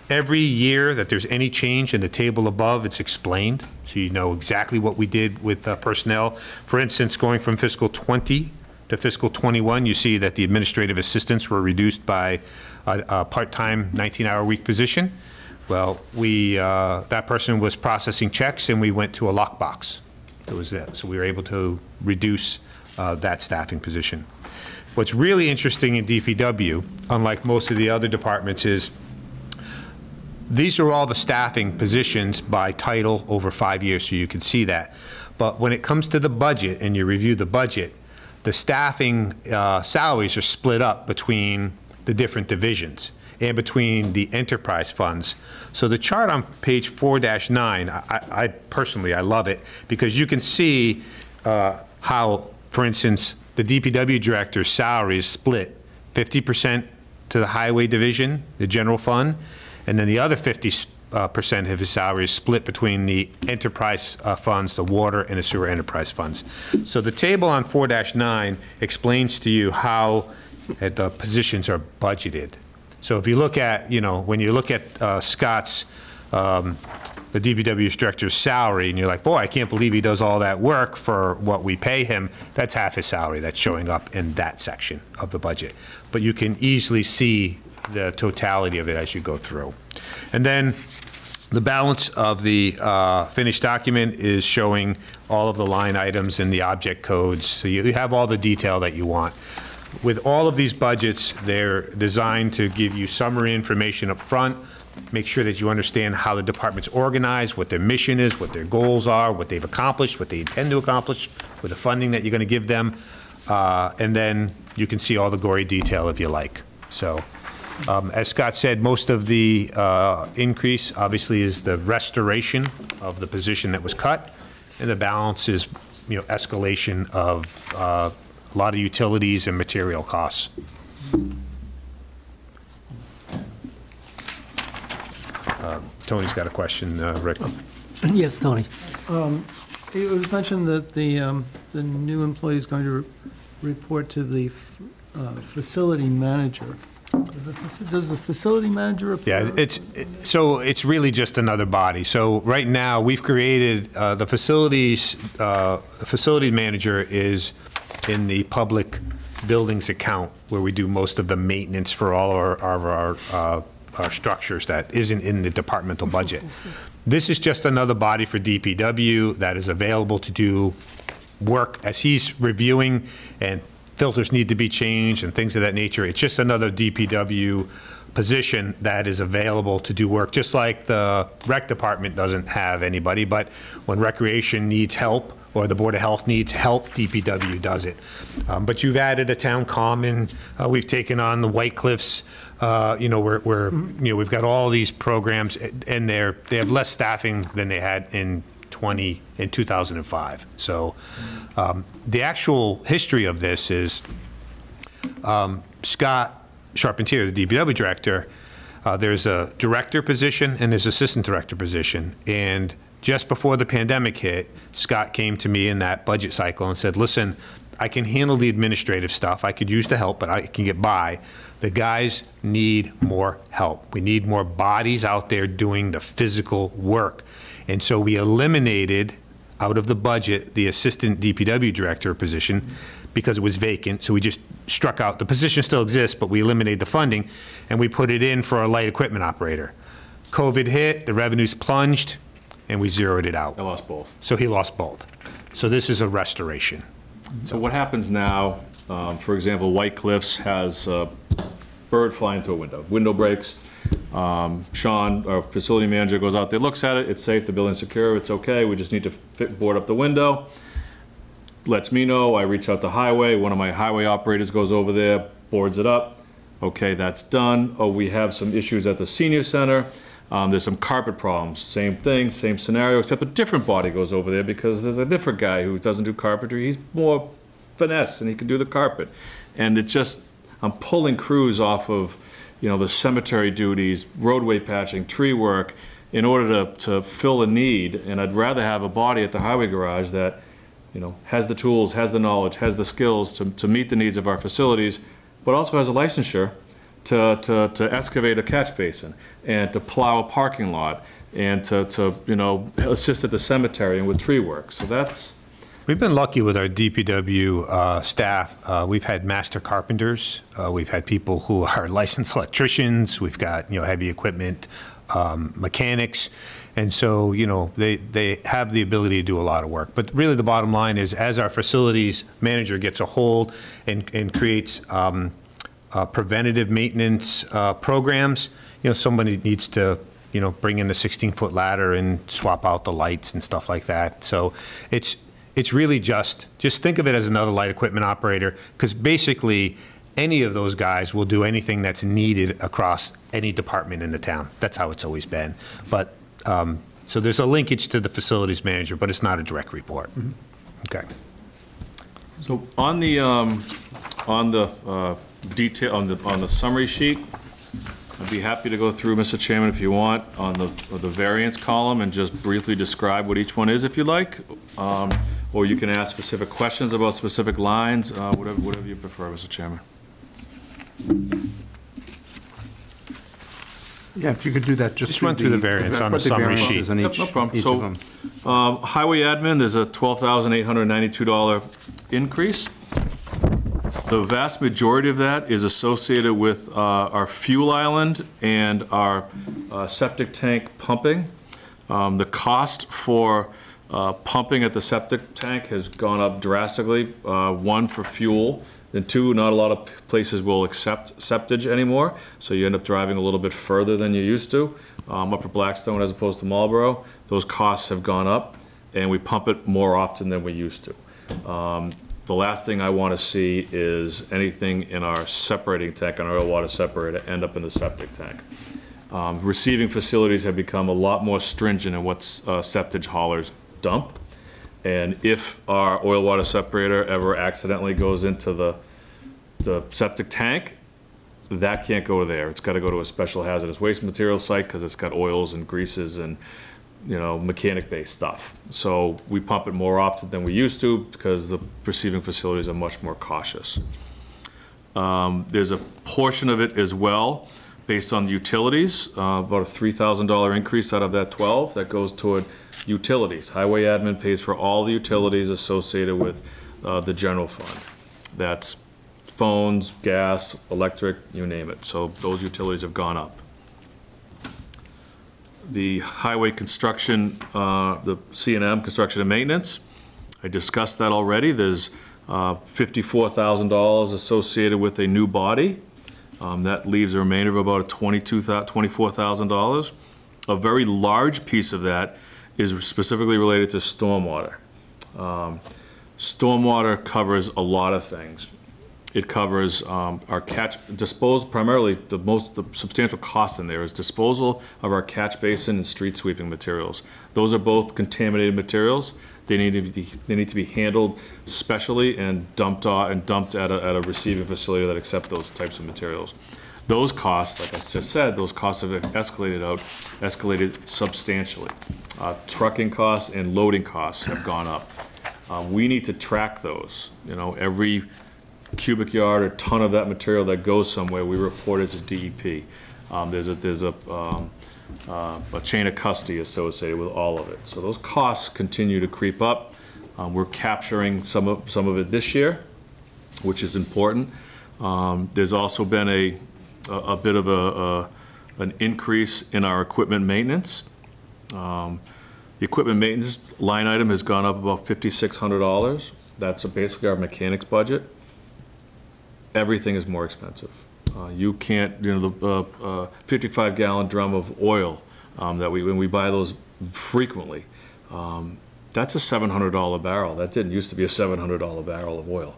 every year that there's any change in the table above, it's explained, so you know exactly what we did with personnel. For instance, going from fiscal 20 to fiscal 21, you see that the administrative assistants were reduced by a part-time 19-hour-week position. Well, that person was processing checks, and we went to a lockbox. That was it. So we were able to reduce that staffing position. What's really interesting in DPW, unlike most of the other departments, is these are all the staffing positions by title over 5 years, so you can see that. But when it comes to the budget and you review the budget, the staffing salaries are split up between the different divisions and between the enterprise funds. So the chart on page 4-9, I personally, I love it, because you can see how, for instance, the DPW director's salary is split 50% to the highway division, the general fund, and then the other 50% percent of his salary is split between the enterprise funds, the water and the sewer enterprise funds. So the table on 4-9 explains to you how the positions are budgeted. So if you look at, when you look at Scott's, the DPW director's salary, and you're like, boy, I can't believe he does all that work for what we pay him, that's half his salary that's showing up in that section of the budget. But you can easily see the totality of it as you go through. And then the balance of the finished document is showing all of the line items and the object codes. So you have all the detail that you want. With all of these budgets, they're designed to give you summary information up front, make sure that you understand how the department's organized, what their mission is, what their goals are, what they've accomplished, what they intend to accomplish with the funding that you're going to give them. And then you can see all the gory detail if you like. So as Scott said, most of the increase obviously is the restoration of the position that was cut, and the balance is escalation of a lot of utilities and material costs. Tony's got a question, Rick.
Yes, Tony.
It was mentioned that the new employee is going to report to the facility manager. Does the facility manager report?
Yeah, it's really just another body. So right now we've created the facility manager is in the public buildings account where we do most of the maintenance for all our structures that isn't in the departmental budget. This is just another body for DPW that is available to do work as he's reviewing, and filters need to be changed and things of that nature. It's just another DPW position that is available to do work, just like the rec department doesn't have anybody, but when recreation needs help or the Board of Health needs help, DPW does it. But you've added a town common. We've taken on the White Cliffs. We've got all these programs, and they have less staffing than they had in 2005. So the actual history of this is Scott Charpentier, the DPW director, there's a director position and there's assistant director position. And just before the pandemic hit, Scott came to me in that budget cycle and said, listen, I can handle the administrative stuff. I could use the help, but I can get by. The guys need more help. We need more bodies out there doing the physical work. And so we eliminated out of the budget the assistant DPW director position because it was vacant. So we just struck out. The position still exists, but we eliminated the funding, and we put it in for a light equipment operator. COVID hit, the revenues plunged, and we zeroed it out.
I lost both.
So he lost both. So this is a restoration.
So what happens now, for example, White Cliffs has a bird flying through a window. Window breaks. Sean, our facility manager, goes out there, looks at it. It's safe. The building's secure. It's okay. We just need to board up the window. Lets me know. I reach out to highway. One of my highway operators goes over there, boards it up. Okay, that's done. Oh, we have some issues at the senior center. There's some carpet problems. Same thing, same scenario, except a different body goes over there because there's a different guy who doesn't do carpentry. He's more finesse and he can do the carpet. And it's just, I'm pulling crews off of, the cemetery duties, roadway patching, tree work, in order to fill a need. And I'd rather have a body at the highway garage that, has the tools, has the knowledge, has the skills to meet the needs of our facilities, but also has a licensure to excavate a catch basin and to plow a parking lot and to assist at the cemetery and with tree work. So that's.
We've been lucky with our DPW staff. We've had master carpenters. We've had people who are licensed electricians. We've got, heavy equipment mechanics. And so, they have the ability to do a lot of work. But really the bottom line is, as our facilities manager gets a hold and creates preventative maintenance programs, somebody needs to, bring in the 16-foot ladder and swap out the lights and stuff like that. So it's really just think of it as another light equipment operator, because basically any of those guys will do anything that's needed across any department in the town. That's how it's always been. But so there's a linkage to the facilities manager, but it's not a direct report. Mm-hmm. Okay.
So on the detail on the summary sheet, I'd be happy to go through, Mr. Chairman, if you want, on the variance column and just briefly describe what each one is if you like. Or you can ask specific questions about specific lines, whatever you prefer, Mr. Chairman.
Yeah, if you could do that,
Just run through the variance on the summary sheet.
in
Yep,
each,
no problem.
each
So,
of them.
Highway admin, there's a $12,892 increase. The vast majority of that is associated with our fuel island and our septic tank pumping. The cost for pumping at the septic tank has gone up drastically. One, for fuel, and two, not a lot of places will accept septage anymore, so you end up driving a little bit further than you used to. Upper Blackstone as opposed to Marlboro, those costs have gone up, and we pump it more often than we used to. The last thing I want to see is anything in our separating tank, our oil water separator, end up in the septic tank. Receiving facilities have become a lot more stringent in what septage haulers dump. And if our oil water separator ever accidentally goes into the septic tank, that can't go there. It's got to go to a special hazardous waste material site because it's got oils and greases and, you know, mechanic-based stuff. So we pump it more often than we used to because the receiving facilities are much more cautious. There's a portion of it as well based on the utilities, about a $3,000 increase out of that 12 that goes toward utilities. Highway admin pays for all the utilities associated with the general fund. That's phones, gas, electric, you name it. So those utilities have gone up. The highway construction, the C&M, construction and maintenance, I discussed that already. There's $54,000 associated with a new body. That leaves a remainder of about $24,000. A very large piece of that is specifically related to stormwater. Stormwater covers a lot of things. It covers our primarily the substantial cost in there is disposal of our catch basin and street sweeping materials. Those are both contaminated materials. They need to be handled specially and dumped at a receiving facility that accepts those types of materials. Those costs, like I just said, those costs have escalated substantially. Trucking costs and loading costs have gone up. We need to track those. You know, every cubic yard or ton of that material that goes somewhere, we report it to DEP. There's a chain of custody associated with all of it. So those costs continue to creep up. We're capturing some of it this year, which is important. There's also been a bit of an increase in our equipment maintenance. The equipment maintenance line item has gone up about $5,600. That's basically our mechanics budget. Everything is more expensive. You can't, you know, the 55-gallon drum of oil that when we buy those frequently, that's a $700 barrel. That didn't used to be a $700 barrel of oil.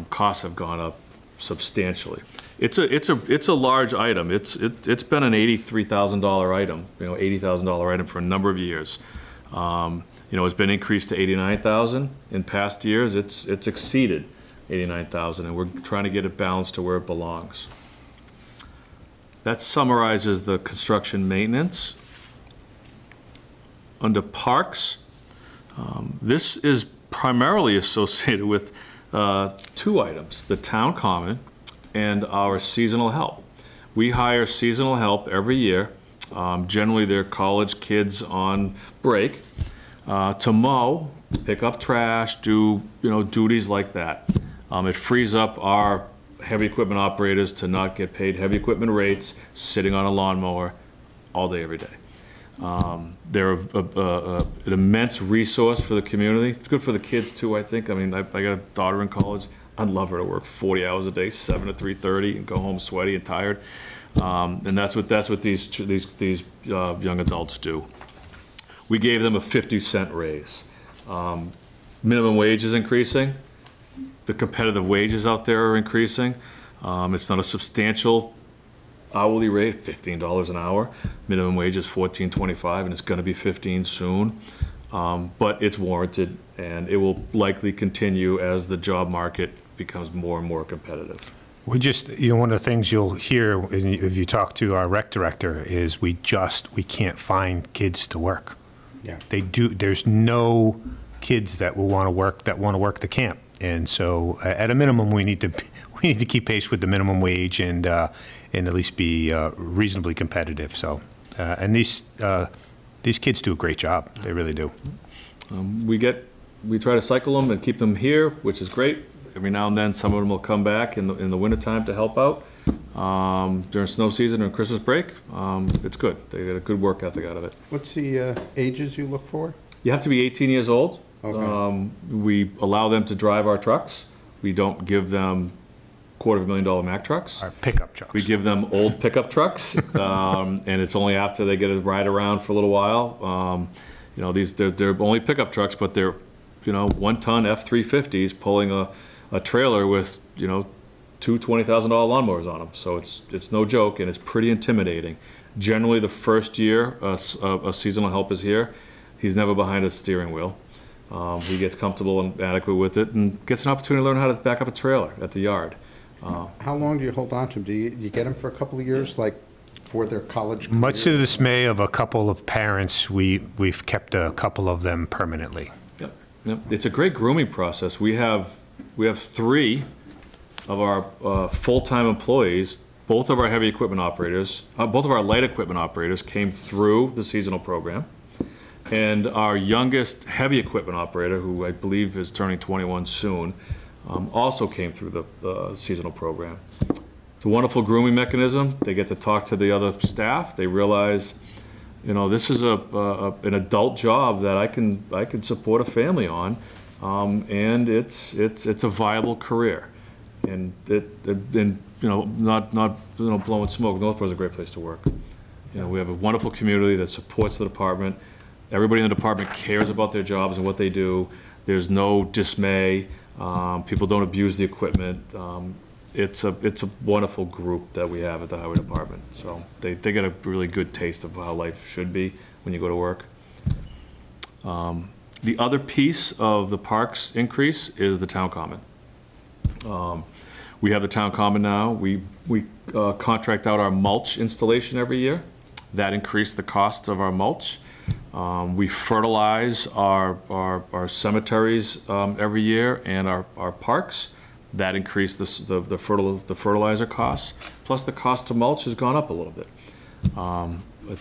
Costs have gone up substantially. It's a large item. It's been an $83,000 item, you know, $80,000 item for a number of years. You know, it's been increased to $89,000 in past years. It's exceeded $89,000, and we're trying to get it balanced to where it belongs. That summarizes the construction maintenance. Under parks, this is primarily associated with two items, the town common and our seasonal help. We hire seasonal help every year. Generally, they're college kids on break to mow, pick up trash, do, you know, duties like that. It frees up our heavy equipment operators to not get paid heavy equipment rates sitting on a lawnmower all day, every day. They're an immense resource for the community. It's good for the kids too, I think. I mean, I got a daughter in college. I'd love her to work 40 hours a day, 7 to 3:30, and go home sweaty and tired. And that's what these young adults do. We gave them a 50-cent raise. Minimum wage is increasing. The competitive wages out there are increasing. It's not a substantial hourly rate, $15 an hour. Minimum wage is $14.25, and it's going to be $15 soon. But it's warranted, and it will likely continue as the job market becomes more and more competitive.
We just, one of the things you'll hear if you talk to our rec director is we can't find kids to work.
Yeah.
There's no kids that will want to work the camp. And so at a minimum, we need to keep pace with the minimum wage and at least be reasonably competitive. So, and these kids do a great job. They really do.
We try to cycle them and keep them here, which is great. Every now and then, some of them will come back in the wintertime to help out. During snow season or Christmas break, it's good. They get a good work ethic out of it.
What's the ages you look for?
You have to be 18 years old.
Okay.
We allow them to drive our trucks. We don't give them $250,000 Mack trucks.
Our pickup trucks.
We give them old pickup trucks, and it's only after they get to ride around for a little while. They're only pickup trucks, but they're 1-ton F-350s pulling a trailer with two $20,000 lawnmowers on them. So it's no joke, and it's pretty intimidating. Generally, the first year a seasonal help is here, he's never behind a steering wheel. He gets comfortable and adequate with it and gets an opportunity to learn how to back up a trailer at the yard.
How long do you hold on to them? Do you get them for a couple of years, like for their college career?
Much to the dismay of a couple of parents, we've kept a couple of them permanently.
Yep. It's a great grooming process. We have 3 of our full-time employees. Both of our heavy equipment operators, both of our light equipment operators came through the seasonal program. And our youngest heavy equipment operator, who I believe is turning 21 soon, also came through the seasonal program. It's a wonderful grooming mechanism. They get to talk to the other staff. They realize, this is an adult job that I can support a family on, and it's a viable career. And not blowing smoke. Northborough is a great place to work. We have a wonderful community that supports the department. Everybody in the department cares about their jobs and what they do. There's no dismay. People don't abuse the equipment. It's a wonderful group that we have at the highway department. So they get a really good taste of how life should be when you go to work. The other piece of the parks increase is the town common. We have the town common now. We contract out our mulch installation every year. That increased the cost of our mulch. We fertilize our cemeteries every year and our parks. That increased the fertilizer costs. Plus the cost to mulch has gone up a little bit.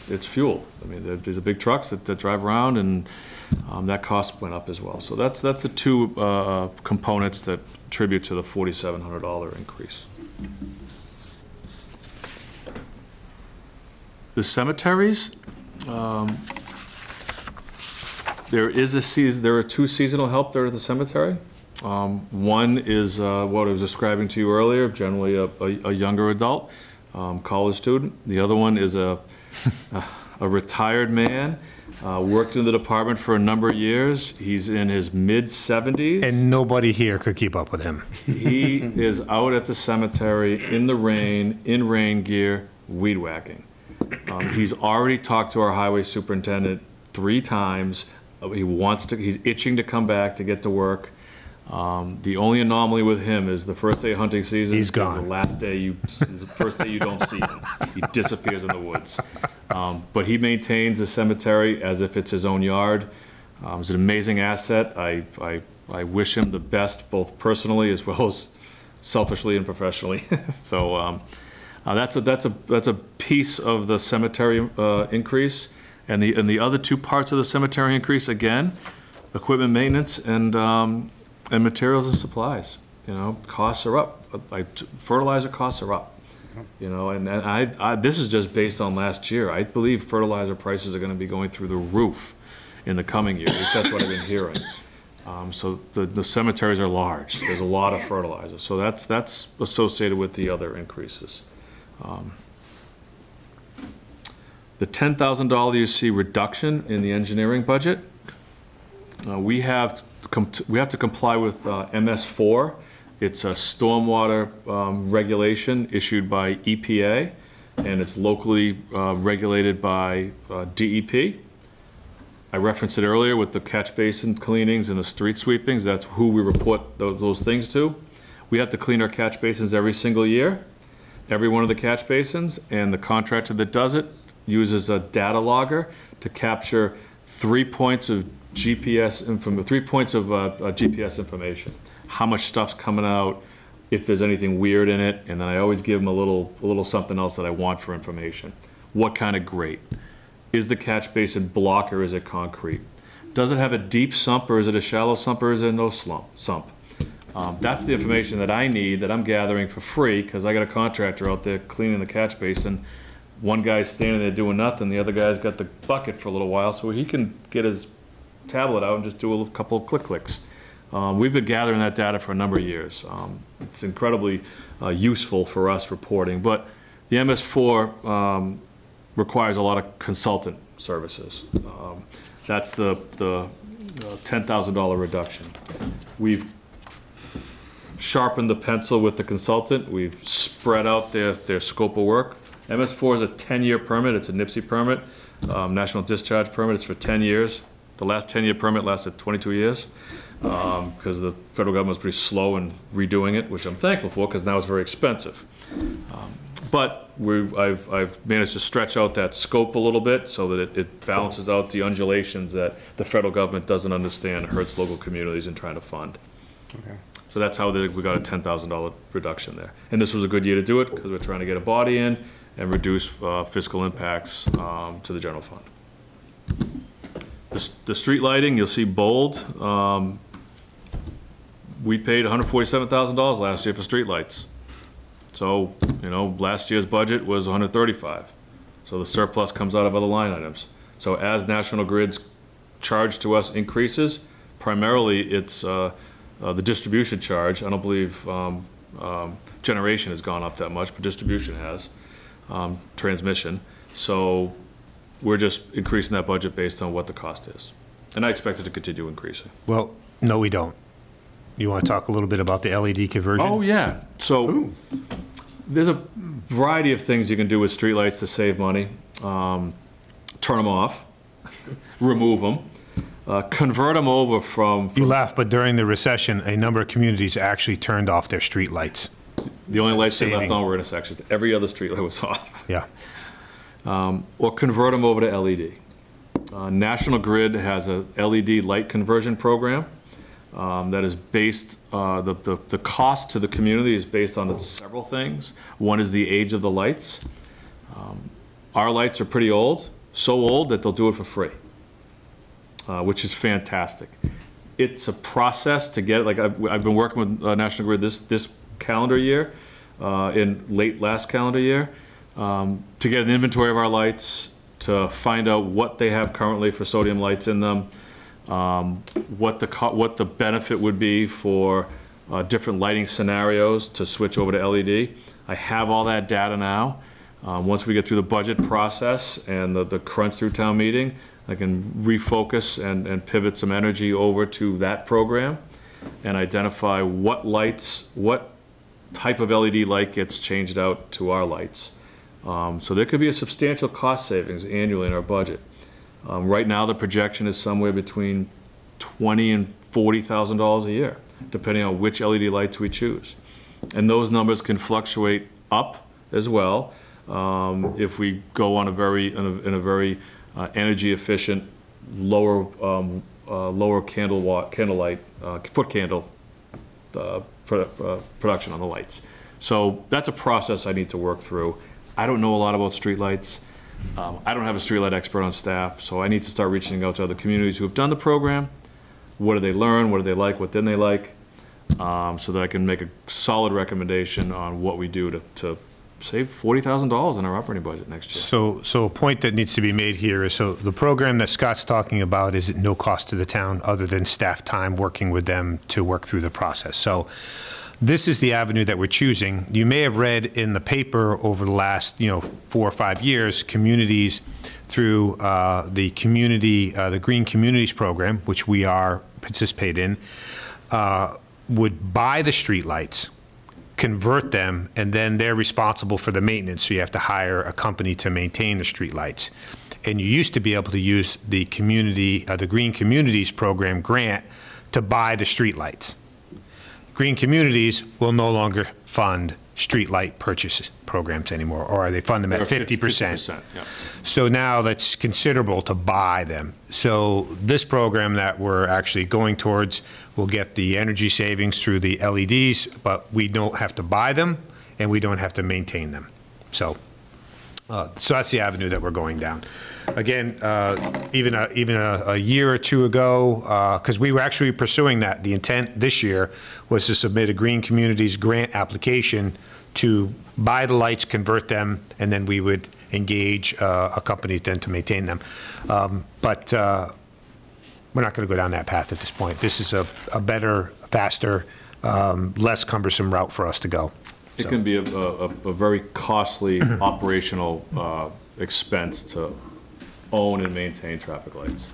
It's fuel. I mean, there's a big trucks that drive around, and that cost went up as well. So that's the 2 components that contribute to the $4,700 increase. The cemeteries. There are 2 seasonal help there at the cemetery. One is what I was describing to you earlier, generally a younger adult, college student. The other one is a retired man, worked in the department for a number of years. He's in his mid-70s.
And nobody here could keep up with him.
He is out at the cemetery in the rain, in rain gear, weed whacking. He's already talked to our highway superintendent 3 times. He's itching to come back to get to work. The only anomaly with him is the first day of hunting season.
He's gone.
The first day you don't see him. He disappears in the woods. But he maintains the cemetery as if it's his own yard. He's an amazing asset. I wish him the best, both personally as well as selfishly and professionally. So that's a piece of the cemetery increase. And the other 2 parts of the cemetery increase, again, equipment maintenance and materials and supplies. Costs are up. Fertilizer costs are up. And this is just based on last year. I believe fertilizer prices are going to be going through the roof in the coming year. At least that's what I've been hearing. So the cemeteries are large. There's a lot of fertilizer. So that's associated with the other increases. The $10,000 you see reduction in the engineering budget, we have to comply with MS4. It's a stormwater regulation issued by EPA, and it's locally regulated by DEP. I referenced it earlier with the catch basin cleanings and the street sweepings. That's who we report those things to. We have to clean our catch basins every single year, every one of the catch basins, and the contractor that does it uses a data logger to capture 3 points of GPS information. How much stuff's coming out, if there's anything weird in it, and then I always give them a little something else that I want for information. What kind of grate? Is the catch basin block or is it concrete? Does it have a deep sump or is it a shallow sump or is it no sump? That's the information that I need, that I'm gathering for free, because I got a contractor out there cleaning the catch basin. One guy's standing there doing nothing, the other guy's got the bucket for a little while, so he can get his tablet out and just do a couple of clicks. We've been gathering that data for a number of years. It's incredibly useful for us reporting, but the MS4 requires a lot of consultant services. That's the $10,000 reduction. We've sharpened the pencil with the consultant. We've spread out their scope of work. MS4 is a 10-year permit. It's a NIPSI permit, National Discharge Permit. It's for 10 years. The last 10-year permit lasted 22 years because the federal government was pretty slow in redoing it, which I'm thankful for, because now it's very expensive. But I've managed to stretch out that scope a little bit so that it balances out the undulations that the federal government doesn't understand, hurts local communities in trying to fund.
Okay.
So that's how we got a $10,000 reduction there. And this was a good year to do it, because we're trying to get a body in and reduce fiscal impacts to the general fund. The street lighting, you'll see bold. We paid $147,000 last year for street lights. So, last year's budget was $135,000. So the surplus comes out of other line items. So as National Grid's charge to us increases, primarily it's the distribution charge. I don't believe generation has gone up that much, but distribution has, transmission. So we're just increasing that budget based on what the cost is. And I expect it to continue increasing.
Well, no, we don't. You want to talk a little bit about the LED conversion?
Oh, yeah. So there's a variety of things you can do with streetlights to save money. Turn them off, remove them, convert them over from...
You laugh, but during the recession, a number of communities actually turned off their street lights.
The only lights they left on were intersections. Every other street light was off.
Yeah.
Or convert them over to LED. National Grid has a LED light conversion program that is based, the cost to the community is based on several things. One is the age of the lights. Our lights are pretty old, so old that they'll do it for free, which is fantastic. It's a process to get it. Like I've been working with National Grid this calendar year, in late last calendar year, to get an inventory of our lights, to find out what they have currently for sodium lights in them, what the benefit would be for different lighting scenarios to switch over to LED. I have all that data now. Once we get through the budget process and the crunch through town meeting, I can refocus and pivot some energy over to that program and identify what type of LED light gets changed out to our lights. So there could be a substantial cost savings annually in our budget. Right now, the projection is somewhere between $20,000 and $40,000 a year, depending on which LED lights we choose. And those numbers can fluctuate up as well if we go on a very energy efficient, lower candlelight foot candle production on the lights. So that's a process I need to work through. I don't know a lot about streetlights. I don't have a streetlight expert on staff, so I need to start reaching out to other communities who have done the program. What do they learn? What do they like? What didn't they like? So that I can make a solid recommendation on what we do to save $40,000 in our operating budget next year.
So a point that needs to be made here is, so the program that Scott's talking about is at no cost to the town other than staff time working with them to work through the process. So this is the avenue that we're choosing. You may have read in the paper over the last 4 or 5 years, communities through the Green Communities program, which we participate in, would buy the streetlights, convert them, and then they're responsible for the maintenance. So you have to hire a company to maintain the streetlights. And you used to be able to use the Green Communities program grant to buy the streetlights. green communities will no longer fund streetlight purchase programs anymore, or they fund them at 50%.
50%, yeah.
So now that's considerable to buy them. So this program that we're actually going towards will get the energy savings through the LEDs, but we don't have to buy them and we don't have to maintain them. So that's the avenue that we're going down. Again, even a year or two ago, because we were actually pursuing that, the intent this year was to submit a Green Communities grant application to buy the lights, convert them, and then we would engage a company then to maintain them. But we're not going to go down that path at this point. This is a better, faster, less cumbersome route for us to go.
It can be a very costly operational expense to own and maintain traffic lights.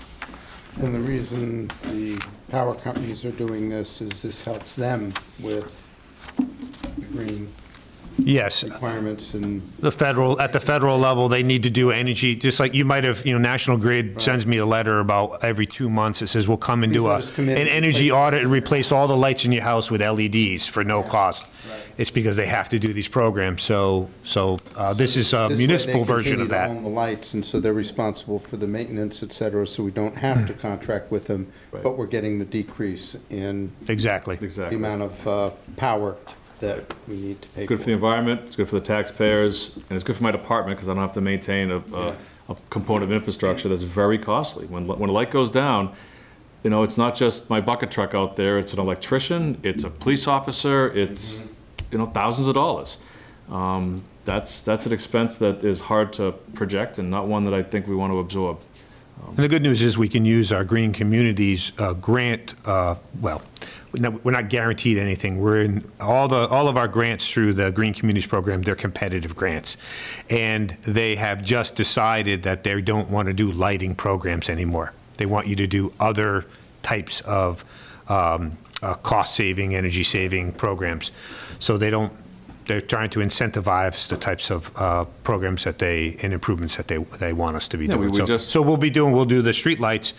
And the reason the power companies are doing this is this helps them with the green
Yes.
requirements and.
At the federal level, they need to do energy, just like you might have, National Grid sends me a letter about every 2 months. It says, we'll come and do an energy audit and replace all the lights in your house with LEDs for no cost.
Right.
It's because they have to do these programs. So this is a municipal version of that.
They continue to own the lights, and so they're responsible for the maintenance, et cetera, so we don't have to contract with them,
Right.
but we're getting the decrease in
Exactly.
the amount of power that we need to pay for.
Good for the environment, it's good for the taxpayers, and it's good for my department because I don't have to maintain a component of infrastructure that's very costly. When a light goes down, it's not just my bucket truck out there, it's an electrician, it's a police officer, it's, thousands of dollars. That's an expense that is hard to project and not one that I think we want to absorb.
And the good news is we can use our Green Communities grant, well, we're not guaranteed anything. We're in all of our grants through the Green Communities program, they're competitive grants. And they have just decided that they don't want to do lighting programs anymore. They want you to do other types of cost-saving, energy-saving programs. So they're trying to incentivize the types of programs and improvements that they want us to be doing. So we'll do the streetlights,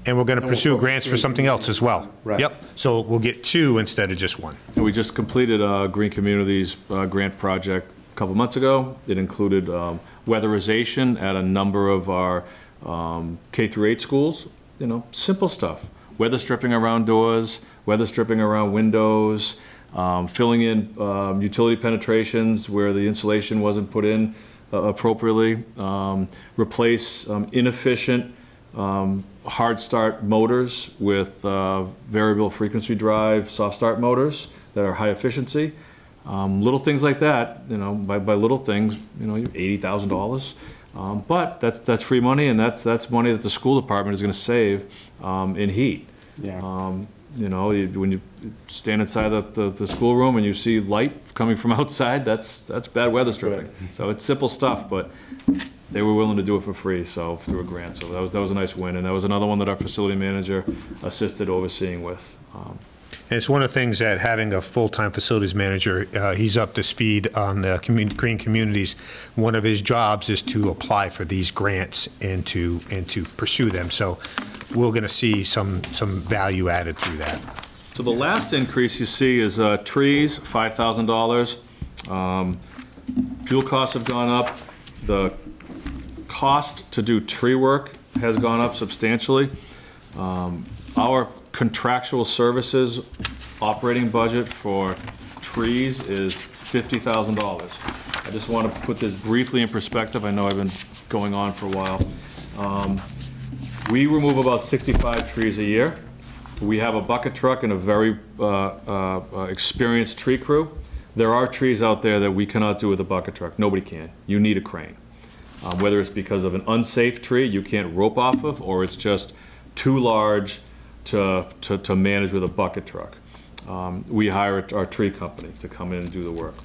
and we're going to pursue grants for something else as well.
Right.
Yep. So we'll get 2 instead of just 1.
And we just completed a Green Communities grant project a couple months ago. It included weatherization at a number of our K-8 schools. Simple stuff. Weather stripping around doors, weather stripping around windows, filling in utility penetrations where the insulation wasn't put in appropriately, replace inefficient hard start motors with variable frequency drive soft start motors that are high efficiency. Little things like that, by little things, $80,000. But that's free money, and that's money that the school department is going to save in heat.
Yeah.
When you stand inside the schoolroom and you see light coming from outside, that's bad weather stripping.
Right.
So it's simple stuff, but they were willing to do it for free, so through a grant. So that was a nice win, and that was another one that our facility manager assisted overseeing with.
And it's one of the things that having a full-time facilities manager, he's up to speed on the green communities. One of his jobs is to apply for these grants and to pursue them. So we're going to see some value added through that.
So the last increase you see is trees, $5,000. Fuel costs have gone up. The cost to do tree work has gone up substantially. Our contractual services operating budget for trees is $50,000. I just want to put this briefly in perspective. I know I've been going on for a while. We remove about 65 trees a year. We have a bucket truck and a very experienced tree crew. There are trees out there that we cannot do with a bucket truck. Nobody can. You need a crane. Whether it's because of an unsafe tree you can't rope off of, or it's just too large to manage with a bucket truck. We hire our tree company to come in and do the work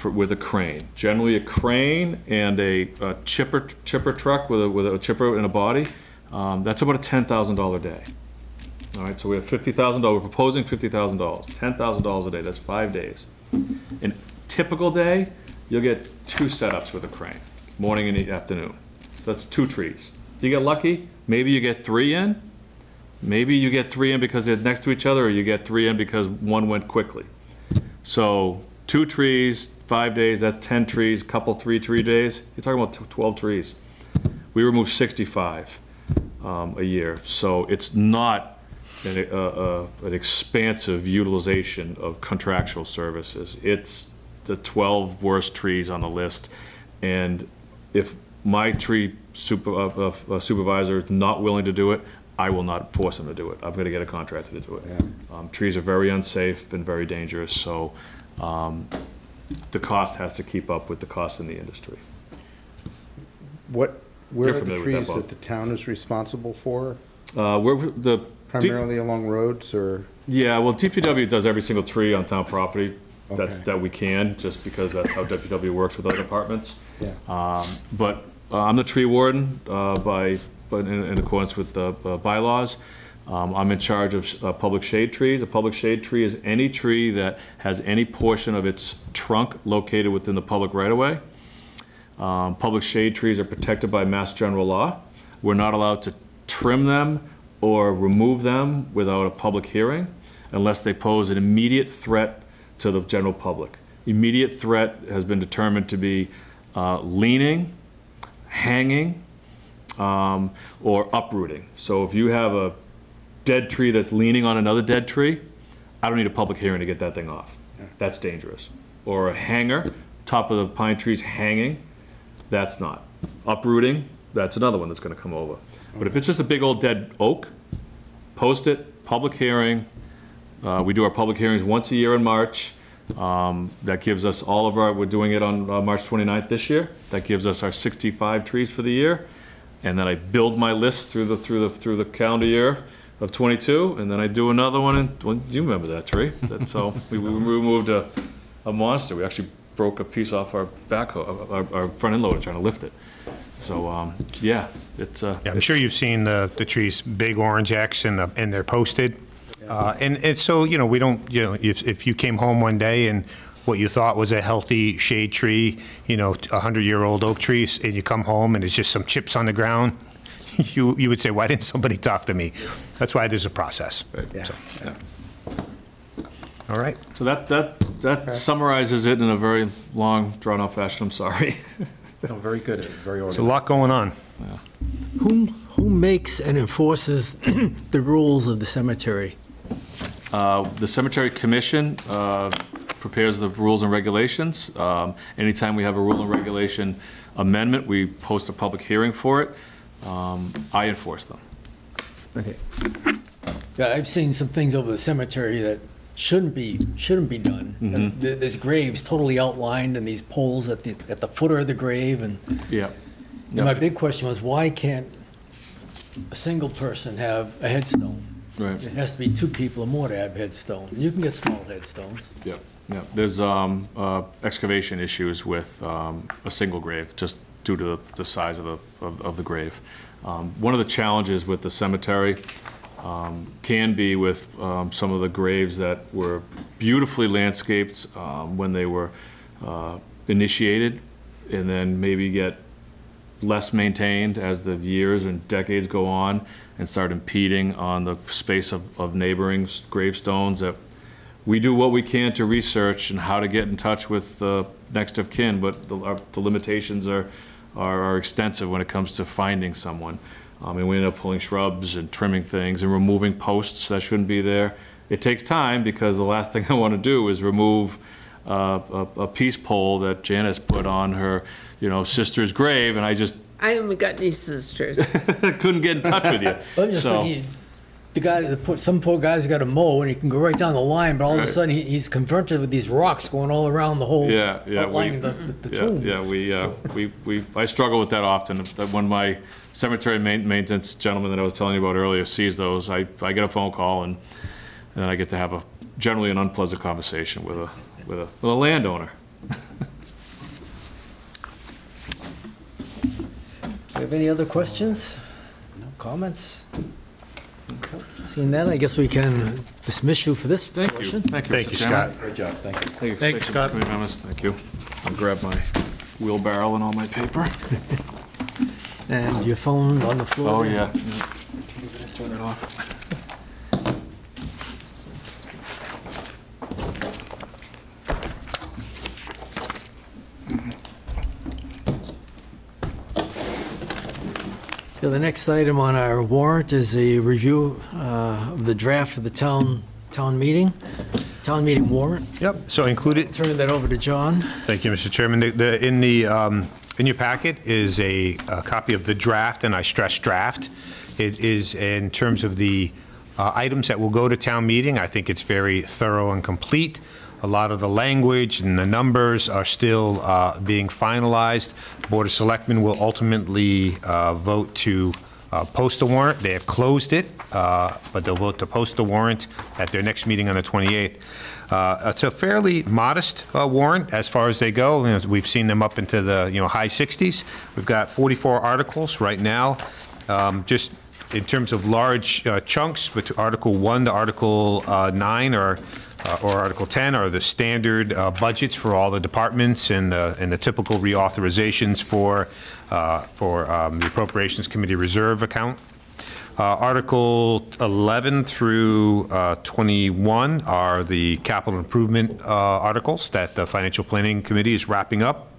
with a crane. Generally a crane and a chipper truck with a chipper and a body, that's about a $10,000 day. All right, so we have $50,000, we're proposing $50,000, $10,000 a day, that's 5 days. In a typical day, you'll get 2 setups with a crane, morning and afternoon. So that's 2 trees. If you get lucky, maybe you get 3 in, Maybe you get 3 in because they're next to each other, or you get 3 in because one went quickly. So 2 trees, 5 days, that's 10 trees, couple 3 days. You're talking about 12 trees. We remove 65 a year, so it's not an expansive utilization of contractual services. It's the 12 worst trees on the list, and if my tree supervisor is not willing to do it, I will not force him to do it. I'm going to get a contractor to do it.
Yeah.
Trees are very unsafe and very dangerous, so the cost has to keep up with the cost in the industry.
Where
You're
are the
familiar with that,
trees
Bob.
that the town is responsible for? Primarily along roads, or?
Yeah, well, DPW does every single tree on town property
Okay.
that we can, just because that's how DPW works with other departments.
Yeah.
But I'm the tree warden in accordance with the bylaws. I'm in charge of public shade trees. A public shade tree is any tree that has any portion of its trunk located within the public right-of-way. Public shade trees are protected by Mass General Law. We're not allowed to trim them or remove them without a public hearing unless they pose an immediate threat to the general public. Immediate threat has been determined to be leaning, hanging, or uprooting. So if you have a dead tree that's leaning on another dead tree, I don't need a public hearing to get that thing off. That's dangerous. Or a hanger, top of the pine trees hanging, that's not. Uprooting, that's another one that's gonna come over. But if it's just a big old dead oak, post it, public hearing. We do our public hearings once a year in March. That gives us all of our, we're doing it on March 29th this year. That gives us our 65 trees for the year. And then I build my list through the calendar year of 22, and then I do another one. And do you remember that tree? That's how we removed a monster. We actually broke a piece off our backhoe, our front end loader, trying to lift it. So yeah, it's.
Yeah, I'm sure you've seen the trees, big orange X, and they're posted. And so, you know, we don't, you know, if you came home one day and what you thought was a healthy shade tree, you know, 100-year-old oak trees, and you come home and there's just some chips on the ground, you would say, why didn't somebody talk to me? That's why there's a process.
Right.
Yeah.
So, all right.
So that summarizes it in a very long, drawn-out fashion. I'm sorry.
No, very good, very
There's a
organized.
lot going on.
Who makes and enforces the rules of the cemetery?
The Cemetery Commission prepares the rules and regulations. Anytime we have a rule and regulation amendment, we post a public hearing for it. I enforce them.
Okay. Yeah, I've seen some things over the cemetery that shouldn't be done.
Mm-hmm.
There's graves totally outlined and these poles at the footer of the grave, and
Yeah.
my big question was, why can't a single person have a headstone?
Right.
It has to be 2 people or more to have a headstone. You can get small headstones.
Yeah, yeah. There's excavation issues with a single grave, just due to the size of the grave. One of the challenges with the cemetery can be with some of the graves that were beautifully landscaped when they were initiated, and then maybe get less maintained as the years and decades go on and start impeding on the space of neighboring gravestones. That we do what we can to research and how to get in touch with next of kin, but the limitations are extensive when it comes to finding someone. And we end up pulling shrubs and trimming things and removing posts that shouldn't be there. It takes time, because the last thing I want to do is remove a peace pole that Janice put on her, sister's grave, and
I haven't got any sisters.
couldn't get in touch with you.
I'm just
So-
thinking, some poor guy's got a mow and he can go right down the line, but all of a
Right.
sudden he's confronted with these rocks going all around the whole
Yeah.
outlining the tomb.
I struggle with that often. That when my cemetery maintenance gentleman that I was telling you about earlier sees those, I get a phone call, and then I get to have generally an unpleasant conversation with a landowner.
Do you have any other questions? Comments? Seeing that, I guess we can dismiss you for this
Thank you.
portion.
Thank you,
Thank
Mr.
you,
Chairman.
Scott.
Great job, thank you.
Thank you.
Thank you, Scott.
Committee members. Thank you. I'll grab my wheelbarrow and all my paper.
And your phone on the floor.
Oh,
there.
yeah. Turn it off.
Okay, the next item on our warrant is a review of the draft of the town meeting warrant.
Yep, so included,
Turn that over to John.
thank you, Mr. Chairman. In your packet is a copy of the draft, and I stress draft. It is in terms of the items that will go to town meeting. I think it's very thorough and complete. A lot of the language and the numbers are still being finalized. The Board of Selectmen will ultimately vote to post the warrant. They have closed it, but they'll vote to post the warrant at their next meeting on the 28th. It's a fairly modest warrant as far as they go. You know, we've seen them up into the high 60s. We've got 44 articles right now. Just in terms of large chunks, with Article 1 to Article 9 or Article 10 are the standard budgets for all the departments and the typical reauthorizations for the Appropriations Committee reserve account. Article 11 through 21 are the capital improvement articles that the Financial Planning Committee is wrapping up.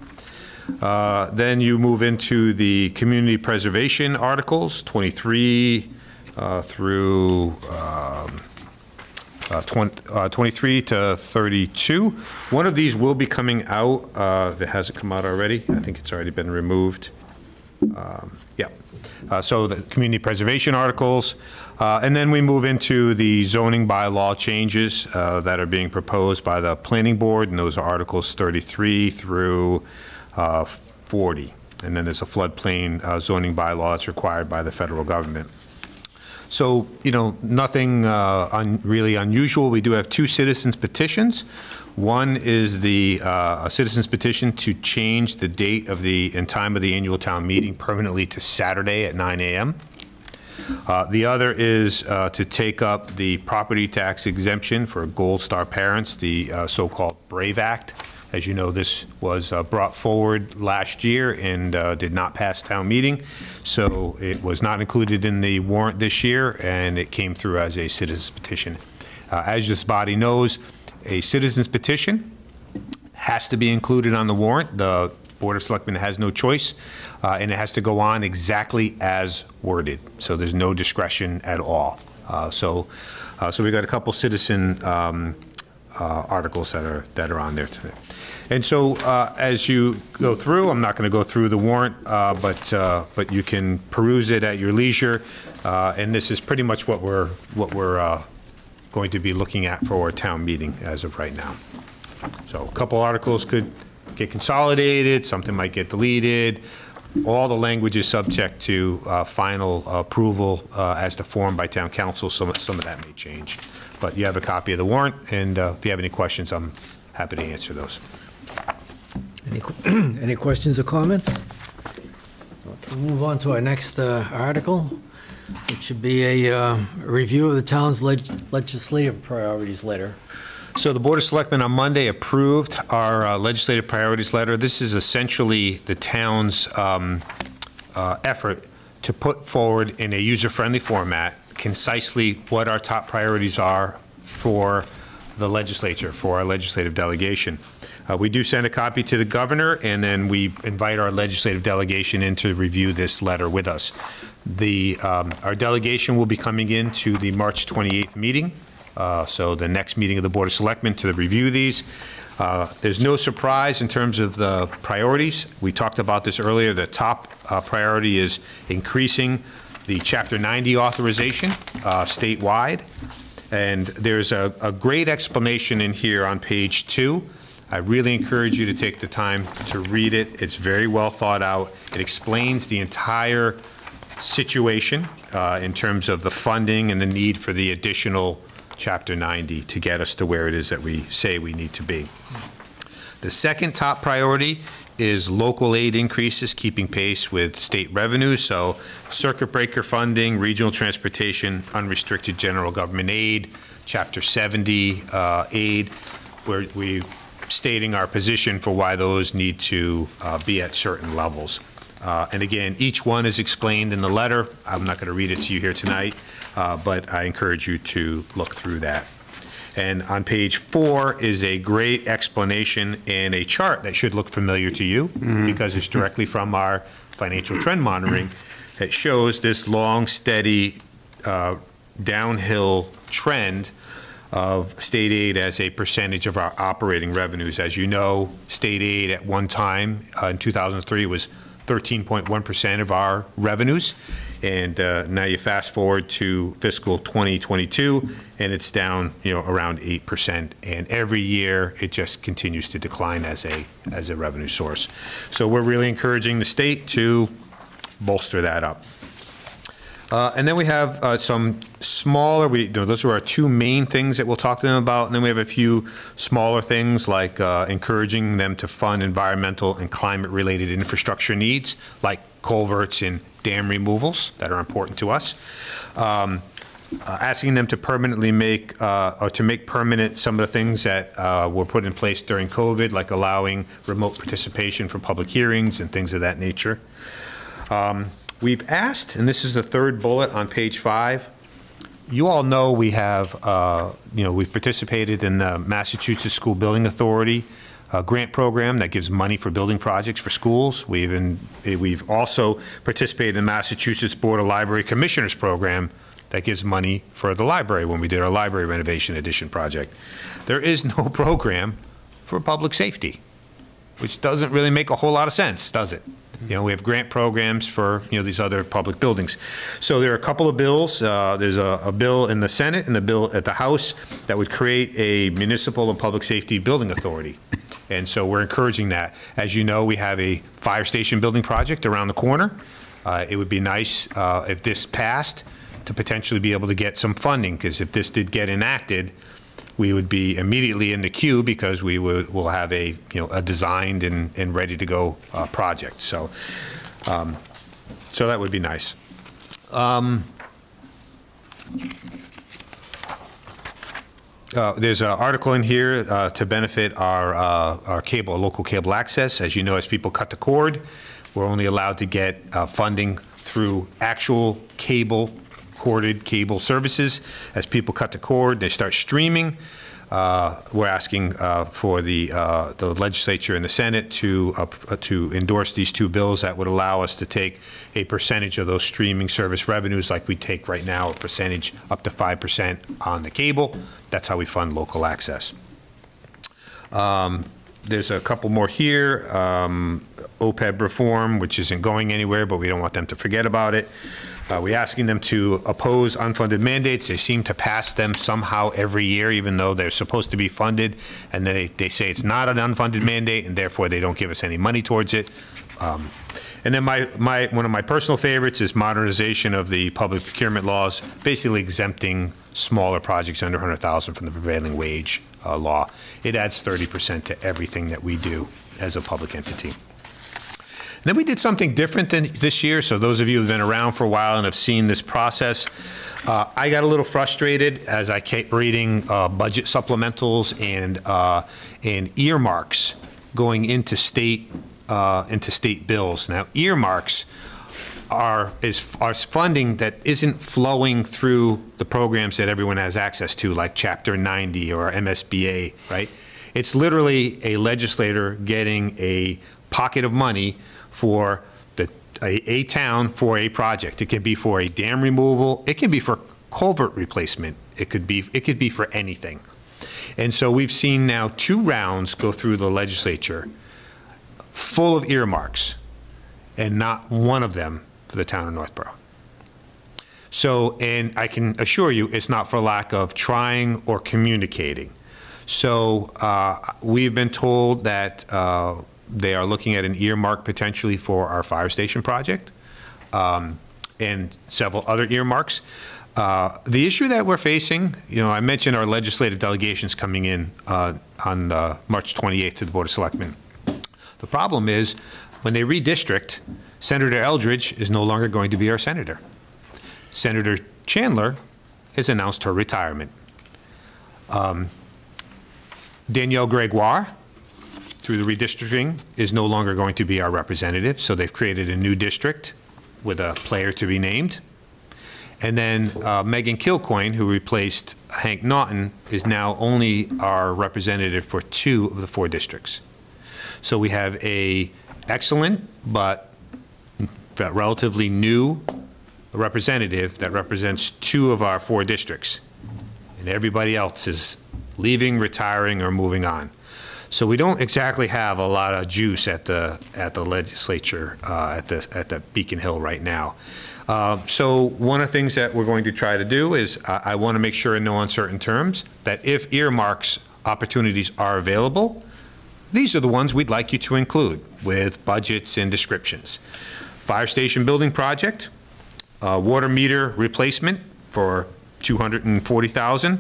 Then you move into the community preservation articles, 23 through 23 to 32. One of these will be coming out, if it hasn't come out already. I think it's already been removed. Yeah. So the community preservation articles. And then we move into the zoning bylaw changes that are being proposed by the planning board, and those are Articles 33 through 40. And then there's a floodplain zoning bylaw that's required by the federal government. So, nothing really unusual. We do have 2 citizens petitions. One is a citizen's petition to change the date of and time of the annual town meeting permanently to Saturday at 9 a.m. The other is to take up the property tax exemption for Gold Star parents, the so-called BRAVE Act. As you know, this was brought forward last year and did not pass town meeting, so it was not included in the warrant this year, and it came through as a citizen's petition. As this body knows, a citizen's petition has to be included on the warrant. The Board of Selectmen has no choice, and it has to go on exactly as worded, so there's no discretion at all. So we've got a couple citizen articles that are on there today. And so as you go through, I'm not going to go through the warrant, but you can peruse it at your leisure. And this is pretty much what we're going to be looking at for our town meeting as of right now. So a couple articles could get consolidated, something might get deleted. All the language is subject to final approval as to form by town council. Some of that may change. But you have a copy of the warrant, and if you have any questions, I'm happy to answer those.
Any questions or comments? We'll move on to our next article, which should be a review of the town's legislative priorities letter.
So the Board of Selectmen on Monday approved our legislative priorities letter. This is essentially the town's effort to put forward in a user-friendly format concisely what our top priorities are for the legislature, for our legislative delegation. We do send a copy to the governor, and then we invite our legislative delegation in to review this letter with us. Our delegation will be coming in to the March 28th meeting, so the next meeting of the Board of Selectmen to review these. There's no surprise in terms of the priorities. We talked about this earlier. The top priority is increasing the Chapter 90 authorization statewide. And there's a great explanation in here on page 2. I really encourage you to take the time to read it. It's very well thought out. It explains the entire situation in terms of the funding and the need for the additional Chapter 90 to get us to where it is that we say we need to be. The second top priority is local aid increases, keeping pace with state revenues. So circuit breaker funding, regional transportation, unrestricted general government aid, Chapter 70 aid, where we're stating our position for why those need to be at certain levels. And again, each one is explained in the letter. I'm not going to read it to you here tonight, but I encourage you to look through that. And on page 4 is a great explanation and a chart that should look familiar to you because it's directly from our financial trend monitoring It shows this long, steady downhill trend of state aid as a percentage of our operating revenues. As you know, state aid at one time in 2003 was 13.1% of our revenues. And now you fast forward to fiscal 2022, and it's down, around 8%. And every year, it just continues to decline as a revenue source. So we're really encouraging the state to bolster that up. And then we have some smaller, those are our two main things that we'll talk to them about. And then we have a few smaller things like encouraging them to fund environmental and climate-related infrastructure needs, like culverts and dam removals that are important to us. Asking them to permanently make, or to make permanent some of the things that were put in place during COVID, like allowing remote participation for public hearings and things of that nature. We've asked, and this is the third bullet on page 5, you all know we have, we've participated in the Massachusetts School Building Authority grant program that gives money for building projects for schools. We've also participated in the Massachusetts Board of Library Commissioners program that gives money for the library when we did our library renovation addition project. There is no program for public safety, which doesn't really make a whole lot of sense, does it? We have grant programs for, these other public buildings. So there are a couple of bills. There's a bill in the Senate and a bill at the House that would create a municipal and public safety building authority. And so we're encouraging that. As you know, we have a fire station building project around the corner. It would be nice if this passed to potentially be able to get some funding, because if this did get enacted, we would be immediately in the queue because we'll have a designed and ready to go project. So so that would be nice. There's an article in here to benefit our local cable access. As you know, as people cut the cord, we're only allowed to get funding through actual corded cable services. As people cut the cord, they start streaming. We're asking for the legislature and the Senate to endorse these two bills that would allow us to take a percentage of those streaming service revenues, like we take right now, a percentage up to 5% on the cable. That's how we fund local access. There's a couple more here. OPEB reform, which isn't going anywhere, but we don't want them to forget about it. We're asking them to oppose unfunded mandates. They seem to pass them somehow every year, even though they're supposed to be funded, and they say it's not an unfunded mandate, and therefore they don't give us any money towards it. And then one of my personal favorites is modernization of the public procurement laws, basically exempting smaller projects under $100,000 from the prevailing wage law. It adds 30% to everything that we do as a public entity. Then we did something different this year. So those of you who've been around for a while and have seen this process, I got a little frustrated as I kept reading budget supplementals and earmarks going into state bills. Now, earmarks are funding that isn't flowing through the programs that everyone has access to, like Chapter 90 or MSBA, right? It's literally a legislator getting a pocket of money for a town for a project. It can be for a dam removal. It can be for culvert replacement. It could be for anything. And so we've seen now 2 rounds go through the legislature full of earmarks, and not one of them for the town of Northborough. So, and I can assure you, it's not for lack of trying or communicating. So we've been told that they are looking at an earmark potentially for our fire station project and several other earmarks. The issue that we're facing, I mentioned our legislative delegations coming in on March 28th to the Board of Selectmen. The problem is when they redistrict, Senator Eldridge is no longer going to be our senator. Senator Chandler has announced her retirement. Danielle Gregoire, through the redistricting, is no longer going to be our representative, so they've created a new district with a player to be named. And then Megan Kilcoyne, who replaced Hank Naughton, is now only our representative for 2 of the 4 districts. So we have a excellent but relatively new representative that represents 2 of our 4 districts. And everybody else is leaving, retiring, or moving on. So we don't exactly have a lot of juice at the legislature, at the Beacon Hill right now. So one of the things that we're going to try to do is I want to make sure in no uncertain terms that if earmarks opportunities are available, these are the ones we'd like you to include with budgets and descriptions. Fire station building project, water meter replacement for $240,000.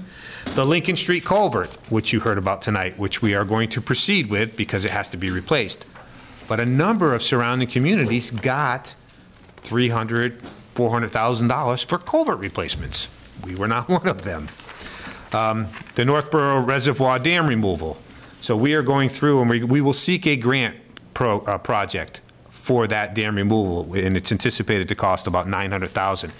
The Lincoln Street culvert, which you heard about tonight, which we are going to proceed with because it has to be replaced. But a number of surrounding communities got $300,000, $400,000 for culvert replacements. We were not one of them. The Northborough Reservoir Dam removal. So we are going through and we will seek a grant project for that dam removal, and it's anticipated to cost about $900,000.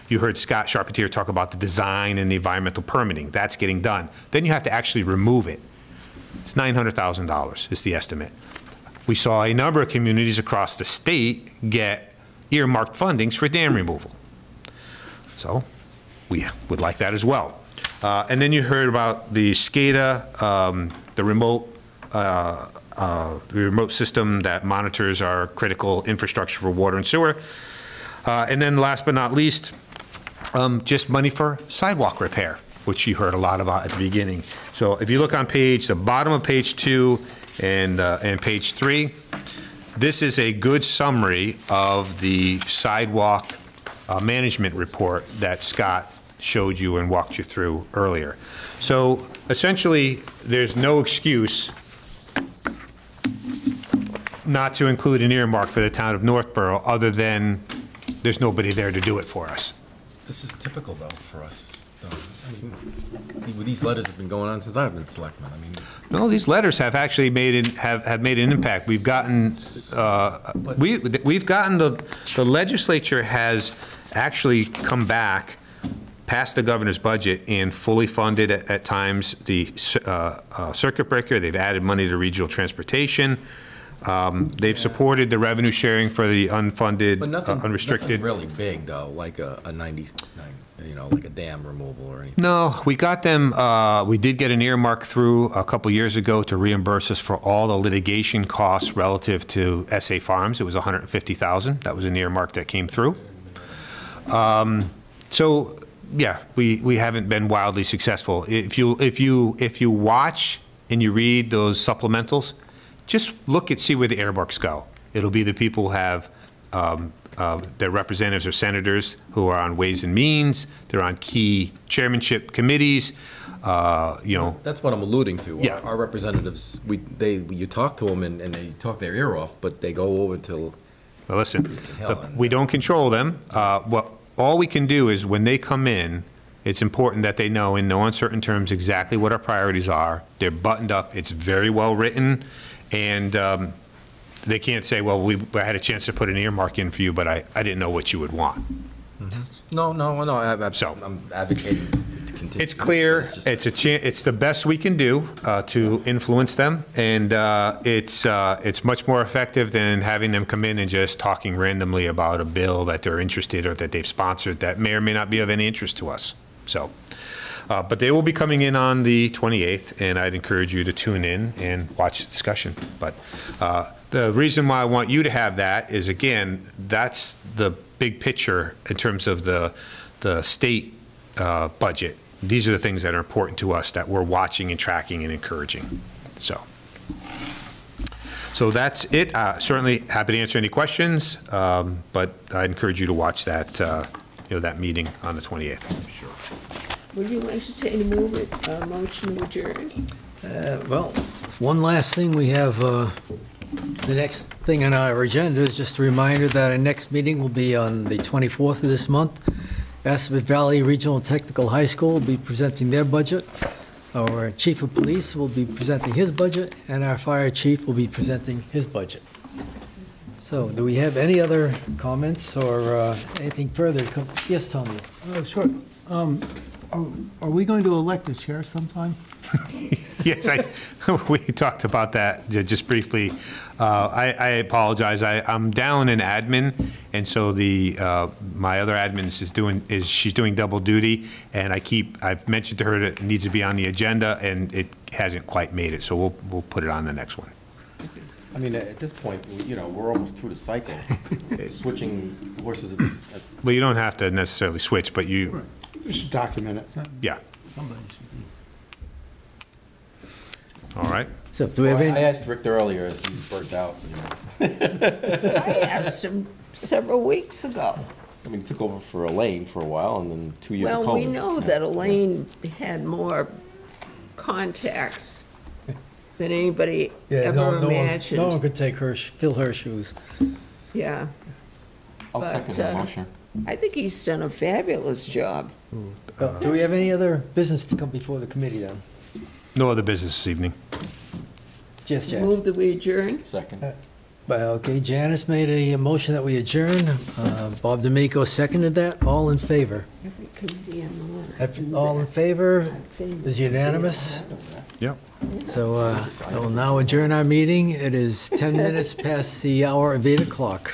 You heard Scott Charpentier talk about the design and the environmental permitting. That's getting done. Then you have to actually remove it. It's $900,000 is the estimate. We saw a number of communities across the state get earmarked fundings for dam removal. So we would like that as well. And then you heard about the SCADA, the remote system that monitors our critical infrastructure for water and sewer. And then last but not least, just money for sidewalk repair, which you heard a lot about at the beginning. So if you look on the bottom of page 2 and page 3, this is a good summary of the sidewalk management report that Scott showed you and walked you through earlier. So essentially, there's no excuse not to include an earmark for the town of Northborough other than there's nobody there to do it for us.
This is typical, though, for us. I mean, these letters have been going on since I've been selectman. I mean,
no, these letters have actually have made an impact. We've gotten we've gotten the legislature has actually come back past the governor's budget and fully funded at times the circuit breaker. They've added money to regional transportation. They've supported the revenue sharing for the unfunded, unrestricted.
Nothing really big, though, like a 99, like a dam removal or anything.
No, we got them, we did get an earmark through a couple years ago to reimburse us for all the litigation costs relative to SA Farms. It was $150,000. That was an earmark that came through. So, yeah, we haven't been wildly successful. If you watch and you read those supplementals, just see where the earmarks go. It'll be the people who have their representatives or senators who are on Ways and Means. They're on key chairmanship committees.
That's what I'm alluding to.
Yeah.
Our representatives, you talk to them and they talk their ear off, but they go over till.
Well, listen, we don't control them. All we can do is when they come in, it's important that they know in no uncertain terms exactly what our priorities are. They're buttoned up. It's very well written. And they can't say, well, I had a chance to put an earmark in for you, but I didn't know what you would want.
Mm-hmm. No. I'm advocating to continue.
It's clear. It's the best we can do to influence them, and it's much more effective than having them come in and just talking randomly about a bill that they're interested or that they've sponsored that may or may not be of any interest to us. So. But they will be coming in on the 28th, and I'd encourage you to tune in and watch the discussion. But the reason why I want you to have that is, again, that's the big picture in terms of the state budget. These are the things that are important to us that we're watching and tracking and encouraging. So that's it. Certainly happy to answer any questions, but I'd encourage you to watch that, that meeting on the 28th. Sure.
Will you entertain a motion to adjourn?
Well, one last thing, we have, the next thing on our agenda is just a reminder that our next meeting will be on the 24th of this month. Bassett Valley Regional Technical High School will be presenting their budget. Our chief of police will be presenting his budget, and our fire chief will be presenting his budget. So, do we have any other comments or anything further? Yes, Tommy?
Oh, sure. Are we going to elect a chair sometime?
Yes, we talked about that just briefly. I apologize. I'm down in admin, and so my other admin she's doing double duty, and I've mentioned to her that it needs to be on the agenda, and it hasn't quite made it, so we'll put it on the next one.
I mean, at this point, we're almost through the cycle, switching horses at this.
Well, you don't have to necessarily switch, but you,
You should document it.
yeah.
Somebody should be.
All right.
So do we have
I
any,
asked Rick earlier, as he's burnt out,
I asked him several weeks ago.
I mean, he took over for Elaine for a while, and then 2 years of COVID.
Well, we know that Elaine had more contacts than anybody ever imagined.
no one could fill her shoes.
Yeah,
I'll
but,
second the motion.
I think he's done a fabulous job.
Do we have any other business to come before the committee then?
No other business this evening.
Just Jack.
Move that we adjourn?
Second.
Okay, Janice made a motion that we adjourn. Bob D'Amico seconded that. All in favor?
Every committee on the line.
All in favor is unanimous.
Yep.
So I will now adjourn our meeting. It is 10 minutes past the hour of 8 o'clock.